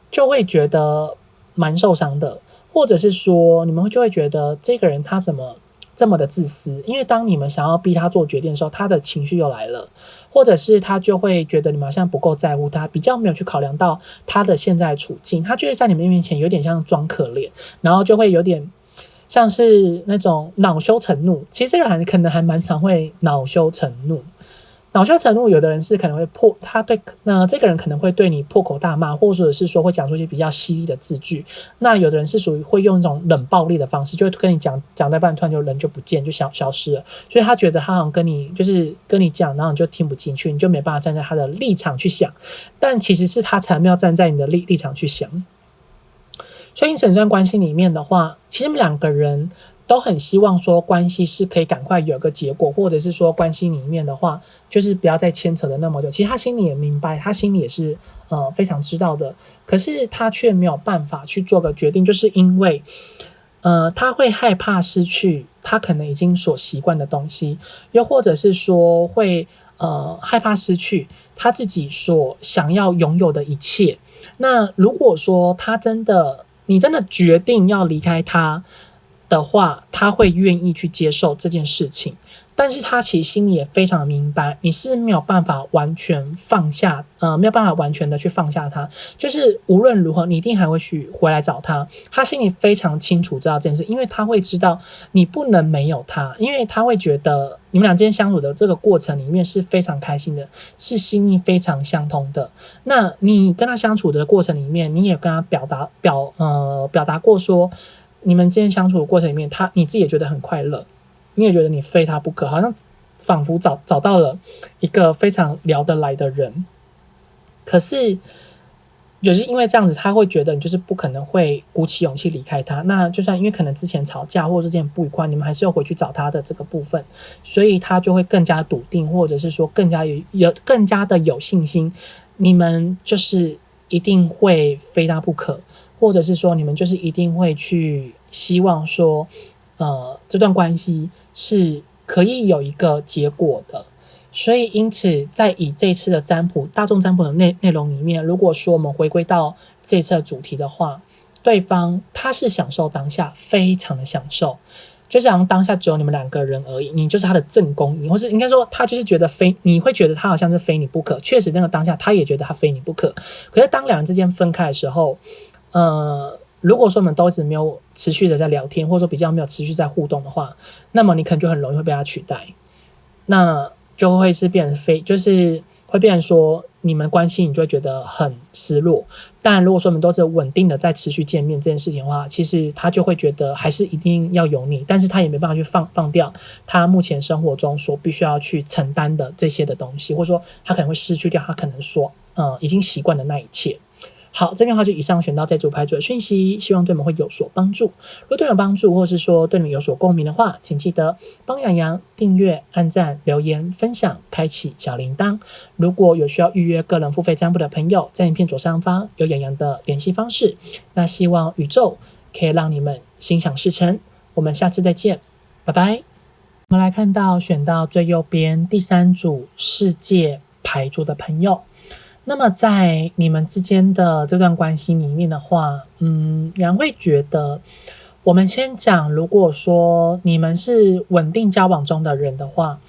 就会觉得蛮受伤的，或者是说你们就会觉得这个人他怎么这么的自私？因为当你们想要逼他做决定的时候，他的情绪又来了，或者是他就会觉得你们好像不够在乎他，比较没有去考量到他的现在处境，他就会在你们面前有点像装可怜，然后就会有点像是那种恼羞成怒。其实这个人可能还蛮常会恼羞成怒。恼羞成怒，有的人是可能会这个人可能会对你破口大骂，或者是说会讲出一些比较犀利的字句。那有的人是属于会用一种冷暴力的方式，就会跟你讲到一半，突然就人就不见，就消失了。所以他觉得他好像跟你讲，然后你就听不进去，你就没办法站在他的立场去想。但其实是他才没有站在你的立场去想。所以in此这段关系里面的话，其实两个人都很希望说关系是可以赶快有个结果，或者是说关系里面的话，就是不要再牵扯的那么久。其实他心里也明白，他心里也是非常知道的，可是他却没有办法去做个决定，就是因为他会害怕失去他可能已经所习惯的东西，又或者是说会害怕失去他自己所想要拥有的一切。那如果说你真的决定要离开他的话，他会愿意去接受这件事情，但是他其实心里也非常明白，你是没有办法完全放下，没有办法完全的去放下他，就是无论如何，你一定还会去回来找他。他心里非常清楚知道这件事，因为他会知道你不能没有他，因为他会觉得你们俩之间相处的这个过程里面是非常开心的，是心意非常相通的。那你跟他相处的过程里面，你也跟他表达过说，你们之间相处的过程里面，你自己也觉得很快乐，你也觉得你非他不可，好像仿佛找到了一个非常聊得来的人。可是就是因为这样子，他会觉得你就是不可能会鼓起勇气离开他。那就算因为可能之前吵架或者之前不愉快，你们还是要回去找他的这个部分，所以他就会更加笃定，或者是说更加的有信心，你们就是一定会非他不可，或者是说你们就是一定会去希望说这段关系是可以有一个结果的。所以因此在以这一次的大众占卜的内容里面，如果说我们回归到这次的主题的话，对方他是享受当下，非常的享受，就是好像当下只有你们两个人而已，你就是他的正宫，或是应该说他就是觉得你会觉得他好像是非你不可，确实那个当下他也觉得他非你不可。可是当两人之间分开的时候，如果说我们都一直没有持续的在聊天，或者说比较没有持续在互动的话，那么你可能就很容易会被他取代，那就会是变成就是会变成说你们关系你就会觉得很失落。但如果说我们都是稳定的在持续见面这件事情的话，其实他就会觉得还是一定要有你，但是他也没办法去放掉他目前生活中所必须要去承担的这些的东西，或者说他可能会失去掉他可能说已经习惯的那一切。好，这边的话就以上选到这组牌组的讯息，希望对你们会有所帮助。如果对你有帮助，或是说对你们有所共鸣的话，请记得帮洋洋订阅、按赞、留言、分享、开启小铃铛。如果有需要预约个人付费占卜的朋友，在影片左上方有洋洋的联系方式。那希望宇宙可以让你们心想事成。我们下次再见，拜拜。我们来看到选到最右边第3组世界牌组的朋友。那么在你们之间的这段关系里面的话，杨会觉得，我们先讲，如果说你们是稳定交往中的人的话，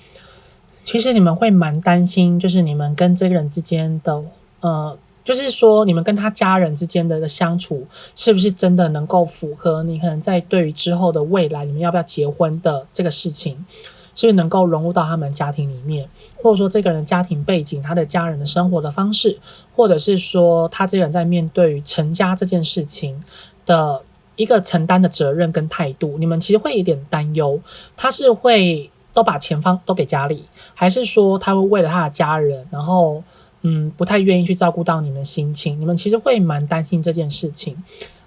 其实你们会蛮担心，就是你们跟这个人之间的就是说你们跟他家人之间的相处是不是真的能够符合你可能在对于之后的未来你们要不要结婚的这个事情，是不是能够融入到他们家庭里面，或者说这个人的家庭背景，他的家人的生活的方式，或者是说他这个人在面对于成家这件事情的一个承担的责任跟态度，你们其实会有点担忧，他是会都把钱都给家里，还是说他会为了他的家人，然后不太愿意去照顾到你们心情，你们其实会蛮担心这件事情。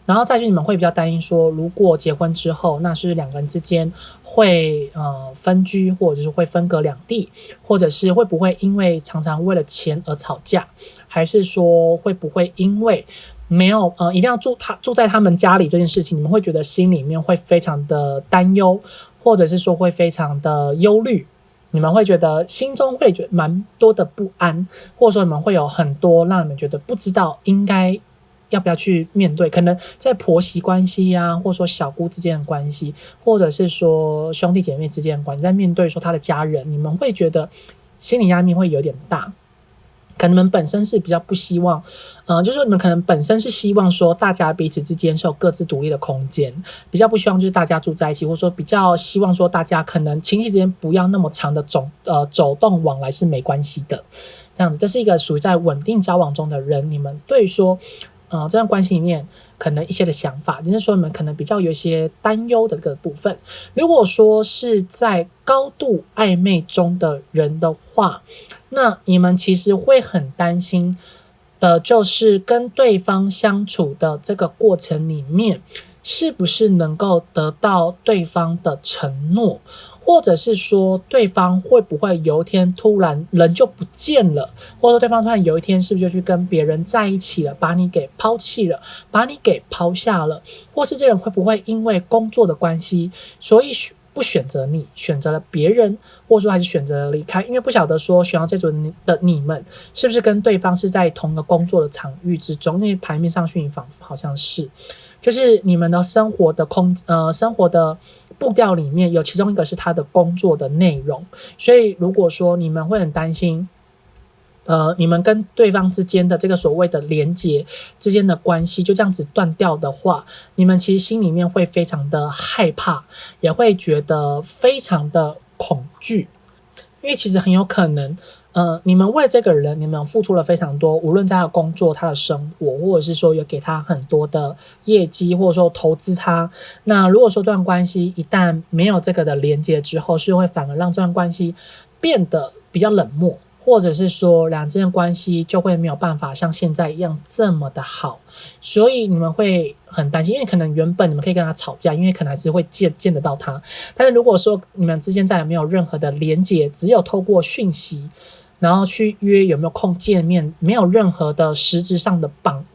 然后再去你们会比较担心说，如果结婚之后，那是两个人之间会分居，或者是会分隔两地，或者是会不会因为常常为了钱而吵架，还是说会不会因为没有一定要住在他们家里这件事情，你们会觉得心里面会非常的担忧，或者是说会非常的忧虑，你们会觉得心中会觉得蛮多的不安，或者说你们会有很多让你们觉得不知道应该要不要去面对，可能在婆媳关系啊，或者说小姑之间的关系，或者是说兄弟姐妹之间的关系，在面对说他的家人，你们会觉得心理压力会有点大。可能你们本身是比较不希望，就是说你们可能本身是希望说大家彼此之间是有各自独立的空间，比较不希望就是大家住在一起，或者说比较希望说大家可能亲戚之间不要那么长的走动往来是没关系的，这样子，这是一个属于在稳定交往中的人，你们对于说这段关系里面可能一些的想法，就是说你们可能比较有一些担忧的这个部分。如果说是在高度暧昧中的人的话，那你们其实会很担心的就是跟对方相处的这个过程里面，是不是能够得到对方的承诺，或者是说对方会不会有一天突然人就不见了，或者说对方突然有一天是不是就去跟别人在一起了，把你给抛弃了，把你给抛下了，或是这人会不会因为工作的关系，所以不选择你，选择了别人，或者说还是选择了离开，因为不晓得说选到这组的你们是不是跟对方是在同一个工作的场域之中，因为牌面上去你仿佛好像是，就是你们的生活的步调里面有其中一个是他的工作的内容，所以如果说你们会很担心你们跟对方之间的这个所谓的连结之间的关系就这样子断掉的话，你们其实心里面会非常的害怕，也会觉得非常的恐惧，因为其实很有可能你们为这个人，你们付出了非常多，无论在他的工作、他的生活，或者是说有给他很多的业绩，或者说投资他。那如果说这段关系一旦没有这个的连接之后，是会反而让这段关系变得比较冷漠，或者是说两之间的关系就会没有办法像现在一样这么的好，所以你们会很担心，因为可能原本你们可以跟他吵架，因为可能还是会见得到他，但是如果说你们之间再也没有任何的连结，只有透过讯息然后去约有没有空见面，没有任何的实质上的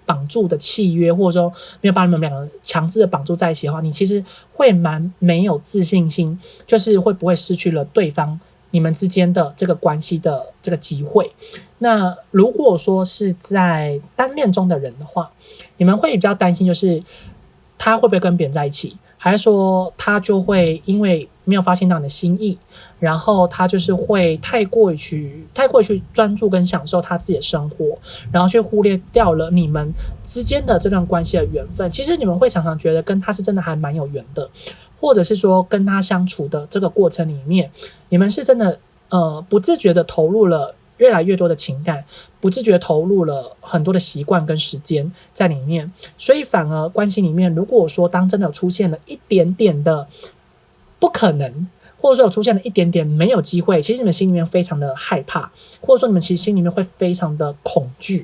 绑住的契约，或者说没有把你们两个强制的绑住在一起的话，你其实会蛮没有自信心，就是会不会失去了对方你们之间的这个关系的这个机会。那如果说是在单恋中的人的话，你们会比较担心就是他会不会跟别人在一起，还是说他就会因为没有发现到你的心意，然后他就是会太过于去专注跟享受他自己的生活，然后却忽略掉了你们之间的这段关系的缘分。其实你们会常常觉得跟他是真的还蛮有缘的，或者是说跟他相处的这个过程里面，你们是真的不自觉的投入了越来越多的情感，不自觉投入了很多的习惯跟时间在里面，所以反而关系里面，如果说当真的有出现了一点点的不可能，或者说有出现了一点点没有机会，其实你们心里面非常的害怕，或者说你们其实心里面会非常的恐惧，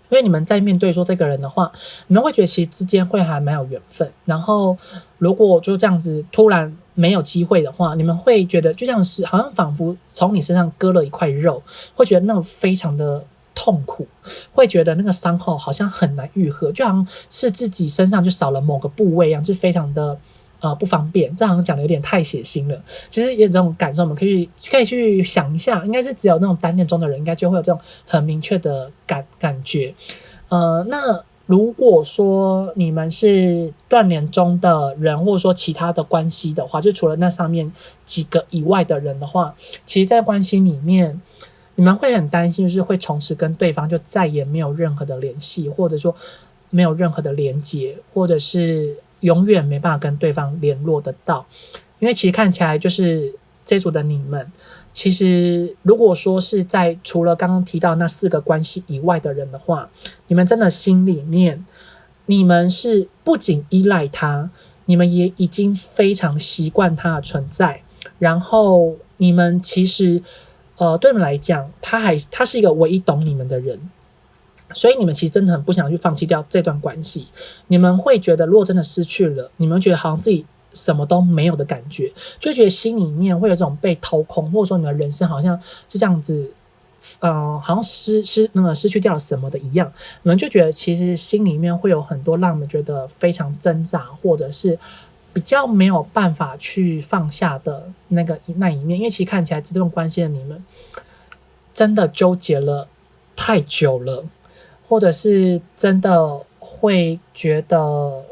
因为你们在面对说这个人的话，你们会觉得其实之间会还蛮有缘分，然后如果就这样子突然没有机会的话，你们会觉得就像是好像仿佛从你身上割了一块肉，会觉得那种非常的痛苦，会觉得那个伤口好像很难愈合，就好像是自己身上就少了某个部位一样，就非常的不方便。这好像讲的有点太血腥了，就是有这种感受，我们可以去想一下，应该是只有那种单恋中的人应该就会有这种很明确的感觉。那如果说你们是断联中的人，或者说其他的关系的话，就除了那上面几个以外的人的话，其实在关系里面你你们会很担心，就是会从此跟对方就再也没有任何的联系，或者说没有任何的连结，或者是永远没办法跟对方联络得到。因为其实看起来就是这组的你们，其实如果说是在除了刚刚提到那4个关系以外的人的话，你们真的心里面，你们是不仅依赖他，你们也已经非常习惯他的存在，然后你们其实对你们来讲，他是一个唯一懂你们的人，所以你们其实真的很不想去放弃掉这段关系。你们会觉得如果真的失去了，你们觉得好像自己什么都没有的感觉，就觉得心里面会有这种被掏空，或者说你的人生好像就这样子好像失去掉了什么的一样。你们就觉得其实心里面会有很多让你们觉得非常挣扎，或者是比较没有办法去放下的那一面。因为其实看起来这段关系的你们真的纠结了太久了，或者是真的会觉得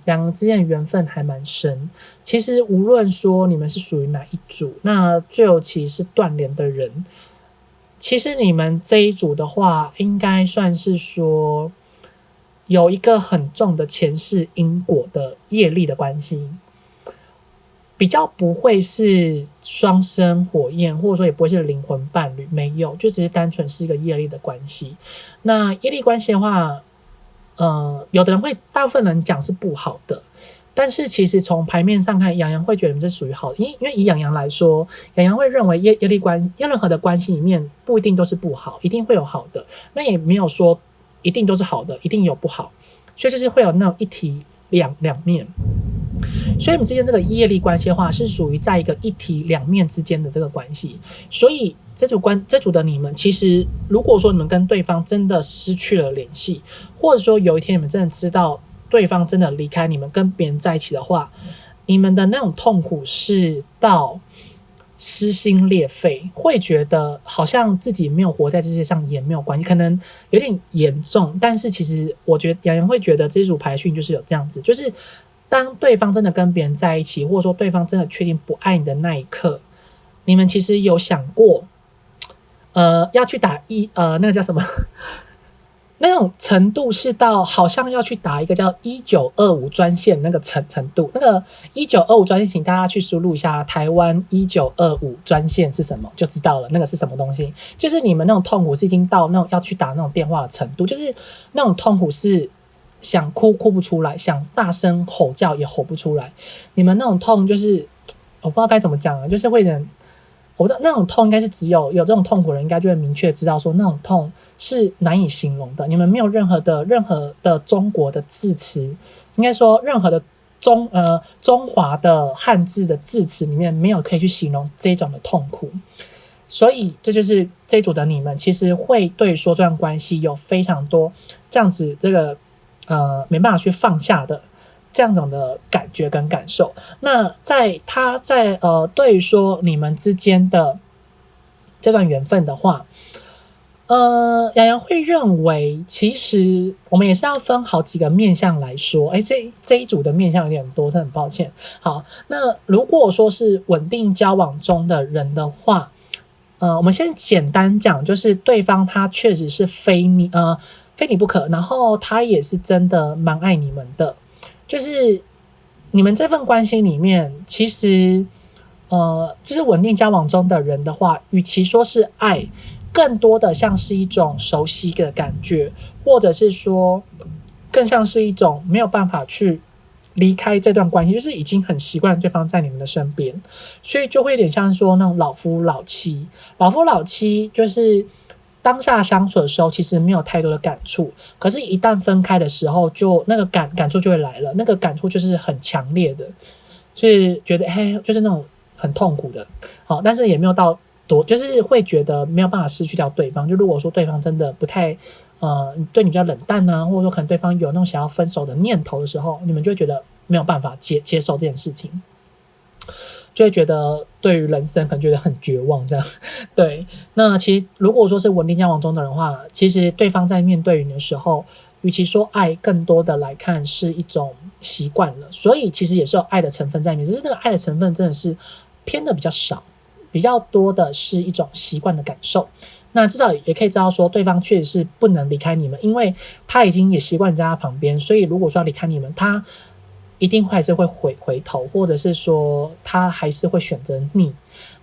两个之间的缘分还蛮深。其实无论说你们是属于哪一组，那最尤其是断联的人，其实你们这一组的话，应该算是说有一个很重的前世因果的业力的关系，比较不会是双生火焰，或者说也不会是灵魂伴侣，没有，就只是单纯是一个业力的关系。那业力关系的话，有的人会，大部分人讲是不好的，但是其实从牌面上看，洋洋会觉得这是属于好的，因为以洋洋来说，洋洋会认为业力关系，任何的关系里面不一定都是不好，一定会有好的，那也没有说一定都是好的，一定有不好，所以就是会有那种一体两面。所以你们之间这个业力关系的话，是属于在一个一体两面之间的这个关系。所以这组的你们，其实如果说你们跟对方真的失去了联系，或者说有一天你们真的知道对方真的离开你们，跟别人在一起的话，你们的那种痛苦是到撕心裂肺，会觉得好像自己没有活在这世界上也没有关系，可能有点严重。但是其实我觉得洋洋会觉得这组排序就是有这样子，就是当对方真的跟别人在一起，或者说对方真的确定不爱你的那一刻，你们其实有想过要去打那个叫什么那种程度，是到好像要去打一个叫1925专线那个程度。那个1925专线，请大家去输入一下台湾1925专线是什么，就知道了那个是什么东西。就是你们那种痛苦是已经到那种要去打那种电话的程度，就是那种痛苦是想哭不出来，想大声吼叫也吼不出来。你们那种痛就是我不知道该怎么讲了，就是会人，我知道那种痛应该是只有这种痛苦的人应该就会明确知道说那种痛是难以形容的。你们没有任何的中国的字词，应该说任何的中华的汉字的字词里面没有可以去形容这种的痛苦。所以这就是这一组的你们其实会对说这段关系有非常多这样子这个没办法去放下的这样种的感觉跟感受。那他在对于说你们之间的这段缘分的话，洋洋会认为其实我们也是要分好几个面向来说。这一组的面向有点多，真的很抱歉。好，那如果说是稳定交往中的人的话，我们先简单讲，就是对方他确实是非你不可，然后他也是真的蛮爱你们的。就是你们这份关系里面，其实就是稳定交往中的人的话，与其说是爱，更多的像是一种熟悉的感觉，或者是说更像是一种没有办法去离开这段关系，就是已经很习惯对方在你们的身边，所以就会有点像说那种老夫老妻。就是当下相处的时候其实没有太多的感触，可是一旦分开的时候，就那个感触就会来了，那个感触就是很强烈的，就是觉得就是那种很痛苦的。好，但是也没有到多，就是会觉得没有办法失去掉对方。就如果说对方真的不太对你比较冷淡啊，或者说可能对方有那种想要分手的念头的时候，你们就会觉得没有办法接受这件事情，就会觉得对于人生可能觉得很绝望这样。对，那其实如果说是稳定交往中的人的话，其实对方在面对你的时候，与其说爱，更多的来看是一种习惯了，所以其实也是有爱的成分在里面，只是那个爱的成分真的是偏的比较少。比较多的是一种习惯的感受。那至少也可以知道说，对方确实是不能离开你们，因为他已经也习惯在他旁边，所以如果说要离开你们，他一定还是会回头，或者是说他还是会选择你。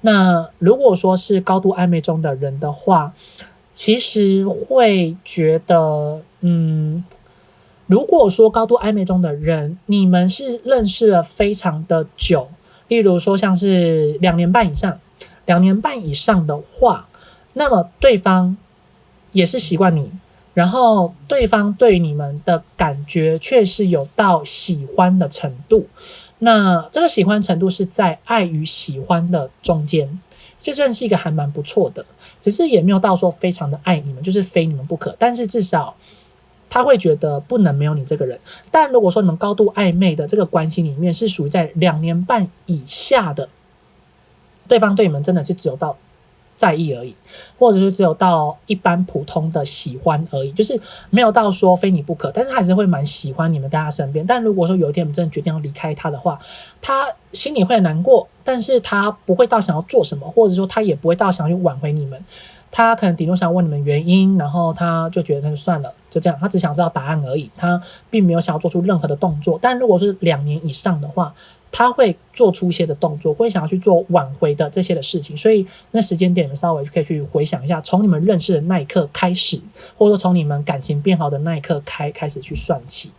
那如果说是高度暧昧中的人的话，其实会觉得，如果说高度暧昧中的人，你们是认识了非常的久，例如说像是2年半以上，2年半以上的话，那么对方也是习惯你，然后对方对你们的感觉却是有到喜欢的程度。那这个喜欢程度是在爱与喜欢的中间，这算是一个还蛮不错的，只是也没有到说非常的爱你们，就是非你们不可，但是至少他会觉得不能没有你这个人。但如果说你们高度暧昧的这个关系里面是属于在2年半以下的，对方对你们真的是只有到在意而已，或者是只有到一般普通的喜欢而已，就是没有到说非你不可，但是还是会蛮喜欢你们在他身边。但如果说有一天你们真的决定要离开他的话，他心里会很难过，但是他不会到想要做什么，或者说他也不会到想要去挽回你们，他可能顶多想问你们原因，然后他就觉得那就算了，就这样，他只想知道答案而已，他并没有想要做出任何的动作。但如果是2年以上的话，他会做出一些的动作，会想要去做挽回的这些的事情，所以那时间点你们稍微可以去回想一下，从你们认识的那一刻开始，或者说从你们感情变好的那一刻开始去算起，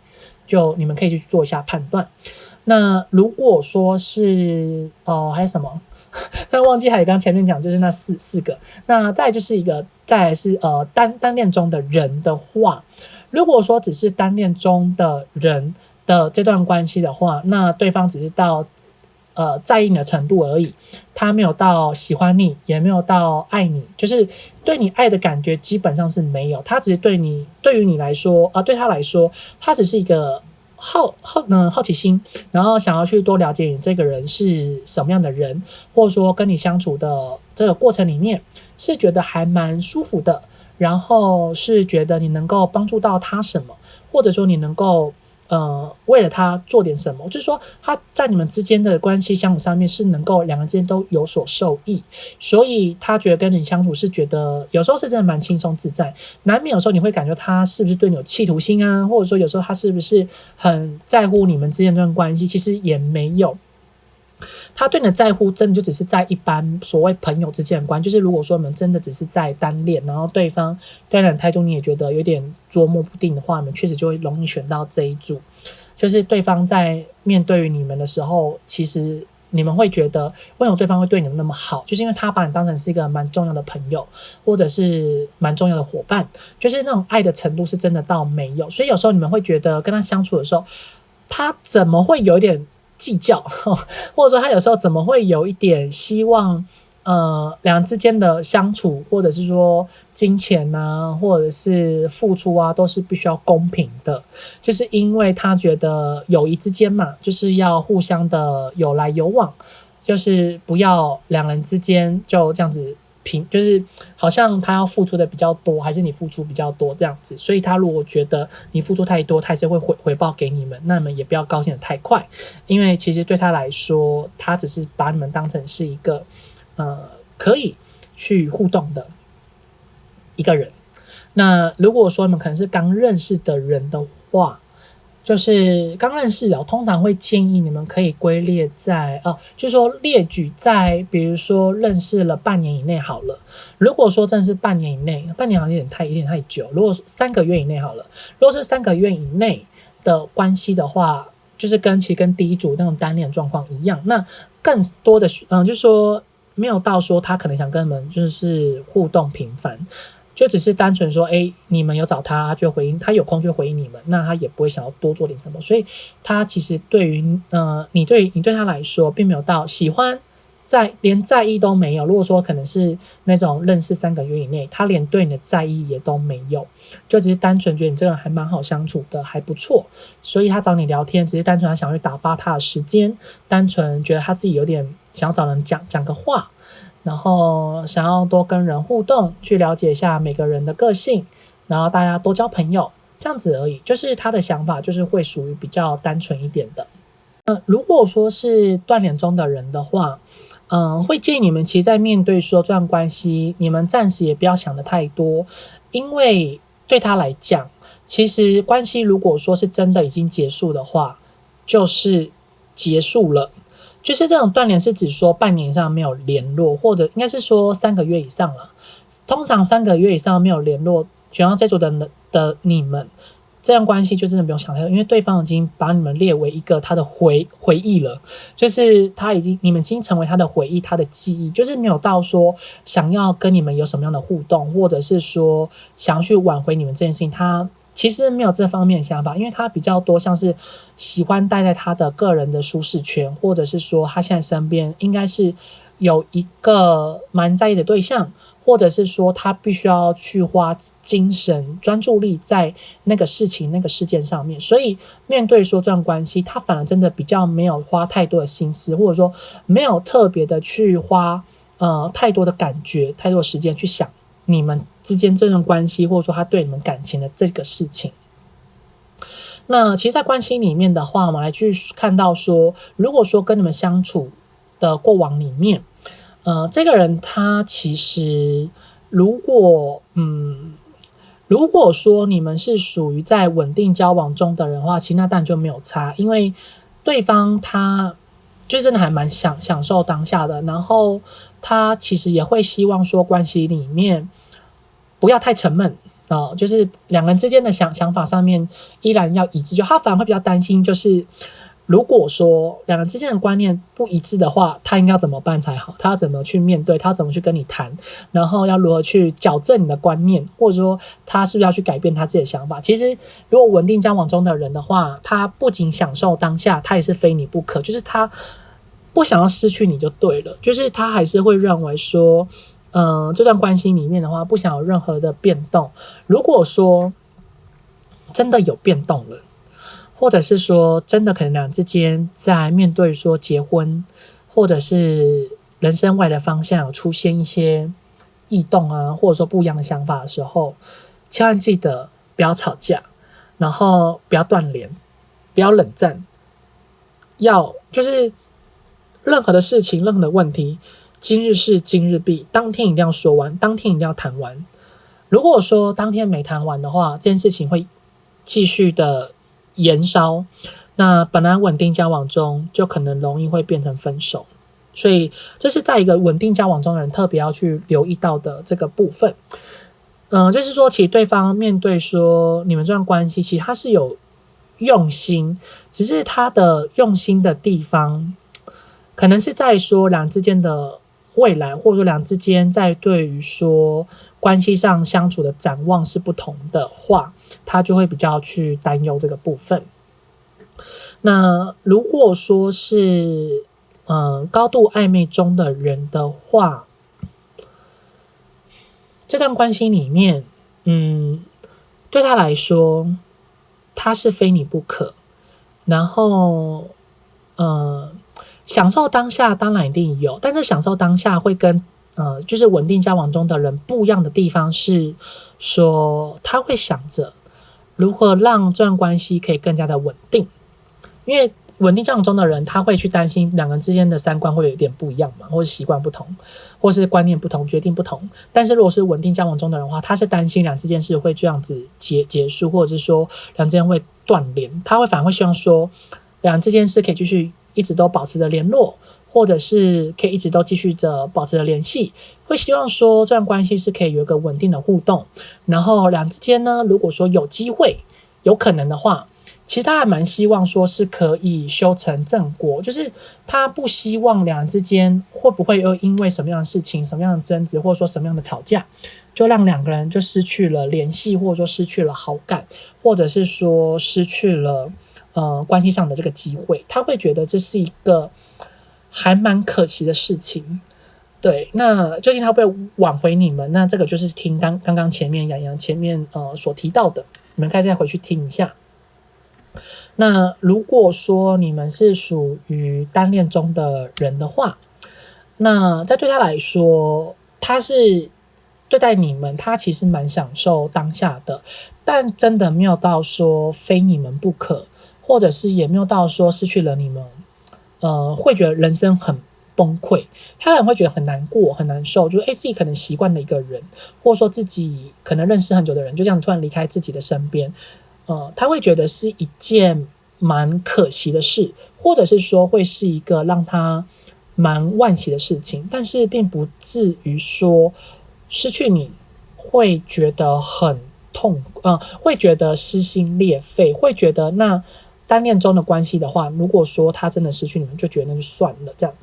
就你们可以去做一下判断。那如果说是还有什么？但忘记还有刚前面讲就是那四个。那再来就是再来是单恋中的人的话，如果说只是单恋中的人的这段关系的话，那对方只是到在意你的程度而已，他没有到喜欢你，也没有到爱你，就是对你爱的感觉基本上是没有。他只是对于你来说对他来说，他只是一个好奇心，然后想要去多了解你这个人是什么样的人，或者说跟你相处的这个过程里面是觉得还蛮舒服的，然后是觉得你能够帮助到他什么，或者说你能够为了他做点什么，就是说他在你们之间的关系相处上面是能够两个人之间都有所受益，所以他觉得跟你相处是觉得有时候是真的蛮轻松自在，难免有时候你会感觉他是不是对你有企图心啊，或者说有时候他是不是很在乎你们之间这段关系，其实也没有。他对你的在乎真的就只是在一般所谓朋友之间的关系，就是如果说你们真的只是在单恋，然后对方对你的态度你也觉得有点捉摸不定的话，你们确实就会容易选到这一组，就是对方在面对于你们的时候，其实你们会觉得为什么对方会对你们那么好，就是因为他把你当成是一个蛮重要的朋友，或者是蛮重要的伙伴，就是那种爱的程度是真的到没有。所以有时候你们会觉得跟他相处的时候，他怎么会有一点计较，或者说他有时候怎么会有一点希望两人之间的相处，或者是说金钱啊，或者是付出啊，都是必须要公平的，就是因为他觉得友谊之间嘛，就是要互相的有来有往，就是不要两人之间就这样子就是好像他要付出的比较多，还是你付出比较多这样子，所以他如果觉得你付出太多，他还是会回报给你们，那你们也不要高兴的太快，因为其实对他来说，他只是把你们当成是一个可以去互动的一个人。那如果说你们可能是刚认识的人的话，就是刚认识通常会建议你们可以归列在就是说列举在比如说认识了半年以内好了。如果说真的是半年以内，半年好像有点太久，如果3个月以内好了，如果是3个月以内的关系的话，就是其实跟第一组那种单恋状况一样，那更多的就是说没有到说他可能想跟你们就是互动频繁，就只是单纯说你们有找他，他就回应，他有空就回应你们，那他也不会想要多做点什么，所以他其实对于你对他来说并没有到喜欢，连在意都没有。如果说可能是那种认识3个月以内，他连对你的在意也都没有，就只是单纯觉得你这个人还蛮好相处的，还不错，所以他找你聊天只是单纯他想要去打发他的时间，单纯觉得他自己有点想要找人讲个话，然后想要多跟人互动，去了解一下每个人的个性，然后大家多交朋友，这样子而已。就是他的想法就是会属于比较单纯一点的。如果说是断联中的人的话，会建议你们其实在面对说这段关系，你们暂时也不要想的太多，因为对他来讲，其实关系如果说是真的已经结束的话，就是结束了。就是这种断联是指说半年以上没有联络，或者应该是说3个月以上了。通常3个月以上没有联络，选到这组的你们，这样关系就真的不用想太多，因为对方已经把你们列为一个他的回忆了，就是你们已经成为他的回忆，他的记忆，就是没有到说想要跟你们有什么样的互动，或者是说想要去挽回你们这件事情，他其实没有这方面的想法，因为他比较多像是喜欢待在他的个人的舒适圈，或者是说他现在身边应该是有一个蛮在意的对象，或者是说他必须要去花精神专注力在那个事情那个事件上面，所以面对说这段关系，他反而真的比较没有花太多的心思，或者说没有特别的去花太多的感觉太多的时间去想你们之间这段关系，或者说他对你们感情的这个事情。那其实在关系里面的话，我们来去看到说，如果说跟你们相处的过往里面，这个人他其实如果说你们是属于在稳定交往中的人的话，其实那当然就没有差，因为对方他就真的还蛮享受当下的，然后他其实也会希望说关系里面不要太沉闷就是两个人之间的想法上面依然要一致，就他反而会比较担心，就是如果说两个人之间的观念不一致的话，他应该要怎么办才好？他要怎么去面对？他要怎么去跟你谈？然后要如何去矫正你的观念，或者说他是不是要去改变他自己的想法？其实，如果稳定交往中的人的话，他不仅享受当下，他也是非你不可，就是他不想要失去你就对了，就是他还是会认为说，这段关系里面的话，不想有任何的变动。如果说真的有变动了，或者是说真的可能两人之间在面对说结婚，或者是人生未来的方向有出现一些异动啊，或者说不一样的想法的时候，千万记得不要吵架，然后不要断联，不要冷战，就是任何的事情，任何的问题，今日事今日毕，当天一定要说完，当天一定要谈完。如果说当天没谈完的话，这件事情会继续的延烧，那本来稳定交往中就可能容易会变成分手，所以这是在一个稳定交往中的人特别要去留意到的这个部分。就是说其实对方面对说你们这段关系，其实他是有用心，只是他的用心的地方可能是在说两人之间的未来，或者说两人之间在对于说关系上相处的展望是不同的话，他就会比较去担忧这个部分。那如果说是高度暧昧中的人的话，这段关系里面对他来说他是非你不可，然后享受当下当然一定有，但是享受当下会跟就是稳定交往中的人不一样的地方是说，他会想着如何让这段关系可以更加的稳定，因为稳定交往中的人，他会去担心两个人之间的三观会有一点不一样嘛，或者习惯不同，或是观念不同，决定不同。但是如果是稳定交往中的人的话，他是担心两之间事会这样子结束，或者是说两之间会断联，他会反而会希望说两之间是可以继续一直都保持着联络，或者是可以一直都继续着保持着联系，会希望说这段关系是可以有一个稳定的互动，然后两之间呢，如果说有机会有可能的话，其实他还蛮希望说是可以修成正果，就是他不希望两人之间会不会又因为什么样的事情，什么样的争执，或者说什么样的吵架，就让两个人就失去了联系，或者说失去了好感，或者是说失去了关系上的这个机会，他会觉得这是一个还蛮可惜的事情。对，那究竟他会不会挽回你们？那这个就是听刚刚前面洋洋前面所提到的，你们可以再回去听一下。那如果说你们是属于单恋中的人的话，那在对他来说，他是对待你们，他其实蛮享受当下的，但真的没有到说非你们不可，或者是也没有到说失去了你们，会觉得人生很崩溃，他可能会觉得很难过、很难受，就是自己可能习惯了一个人，或者说自己可能认识很久的人，就这样突然离开自己的身边，他会觉得是一件蛮可惜的事，或者是说会是一个让他蛮惋惜的事情，但是并不至于说失去你会觉得很痛，会觉得撕心裂肺，会觉得那单恋中的关系的话，如果说他真的失去你们，就觉得那就算了，这样。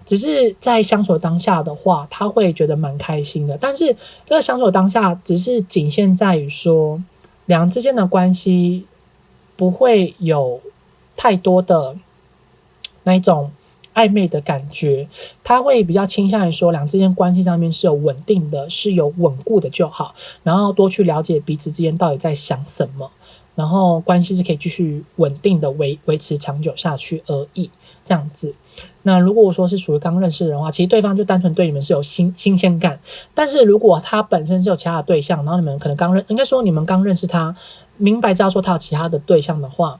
只是在相处的当下的话，他会觉得蛮开心的。但是这个相处的当下，只是仅限在于说，两人之间的关系不会有太多的那一种暧昧的感觉，他会比较倾向于说，两之间关系上面是有稳定的，是有稳固的就好，然后多去了解彼此之间到底在想什么，然后关系是可以继续稳定的维持长久下去而已，这样子。那如果说是属于刚认识的人的话，其实对方就单纯对你们是有新鲜感，但是如果他本身是有其他的对象，然后你们可能应该说你们刚认识他，明白知道说他有其他的对象的话，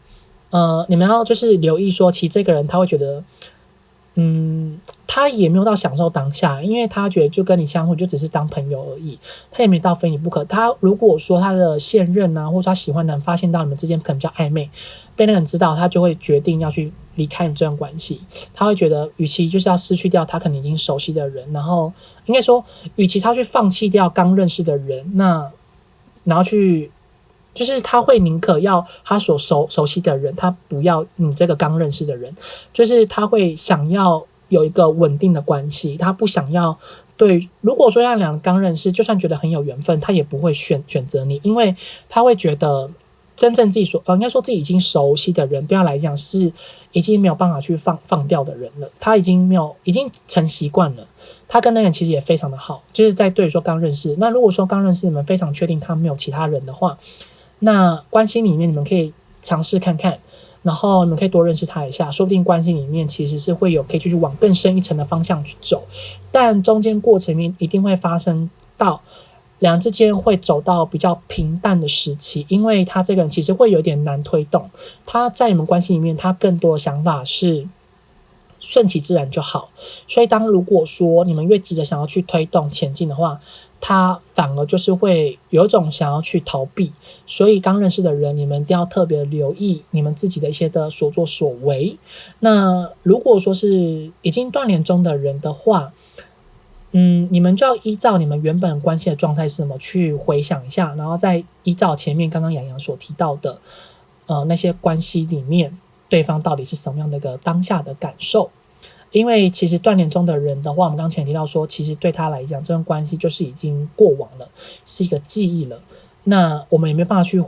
你们要就是留意说，其实这个人他会觉得。他也没有到享受当下，因为他觉得就跟你相处就只是当朋友而已，他也没到非你不可。他如果说他的现任啊，或者他喜欢的人发现到你们之间可能比较暧昧，被那个人知道，他就会决定要去离开你这段关系。他会觉得，与其就是要失去掉他可能已经熟悉的人，然后应该说，与其他去放弃掉刚认识的人，然后去。就是他会宁可要他所熟悉的人，他不要你这个刚认识的人，就是他会想要有一个稳定的关系，他不想要对。如果说他俩刚认识，就算觉得很有缘分，他也不会选择你，因为他会觉得真正自己应该说自己已经熟悉的人，对他来讲是已经没有办法去放掉的人了，他已经成习惯了。他跟那个人其实也非常的好，就是在对说刚认识。那如果说刚认识你们非常确定他没有其他人的话，那关系里面你们可以尝试看看，然后你们可以多认识他一下，说不定关系里面其实是会有可以继续往更深一层的方向去走，但中间过程里面一定会发生到两人之间会走到比较平淡的时期，因为他这个人其实会有点难推动，他在你们关系里面他更多的想法是顺其自然就好，所以如果说你们越急着想要去推动前进的话，他反而就是会有一种想要去逃避，所以刚认识的人，你们一定要特别留意你们自己的一些的所作所为。那如果说是已经断联中的人的话，你们就要依照你们原本关系的状态是什么去回想一下，然后再依照前面刚刚洋洋所提到的，那些关系里面对方到底是什么样的一个当下的感受。因为其实断联中的人的话，我们刚前提到说，其实对他来讲，这段关系就是已经过往了，是一个记忆了。那我们也没办法去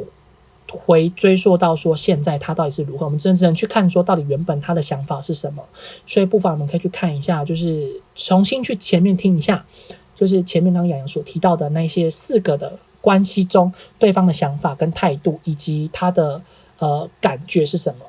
追溯到说现在他到底是如何，我们只能去看说到底原本他的想法是什么。所以不妨我们可以去看一下，就是重新去前面听一下，就是前面刚刚洋洋所提到的那些4个的关系中，对方的想法跟态度，以及他的感觉是什么。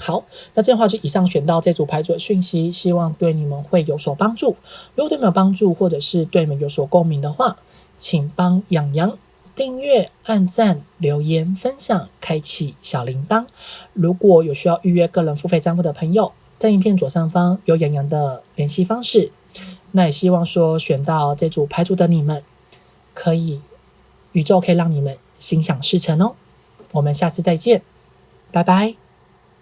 好，那这样的话就以上选到这组牌组的讯息，希望对你们会有所帮助。如果对你们有帮助，或者是对你们有所共鸣的话，请帮洋洋订阅、按赞、留言、分享、开启小铃铛。如果有需要预约个人付费账户的朋友，在影片左上方有洋洋的联系方式。那也希望说选到这组牌组的你们，宇宙可以让你们心想事成哦。我们下次再见，拜拜。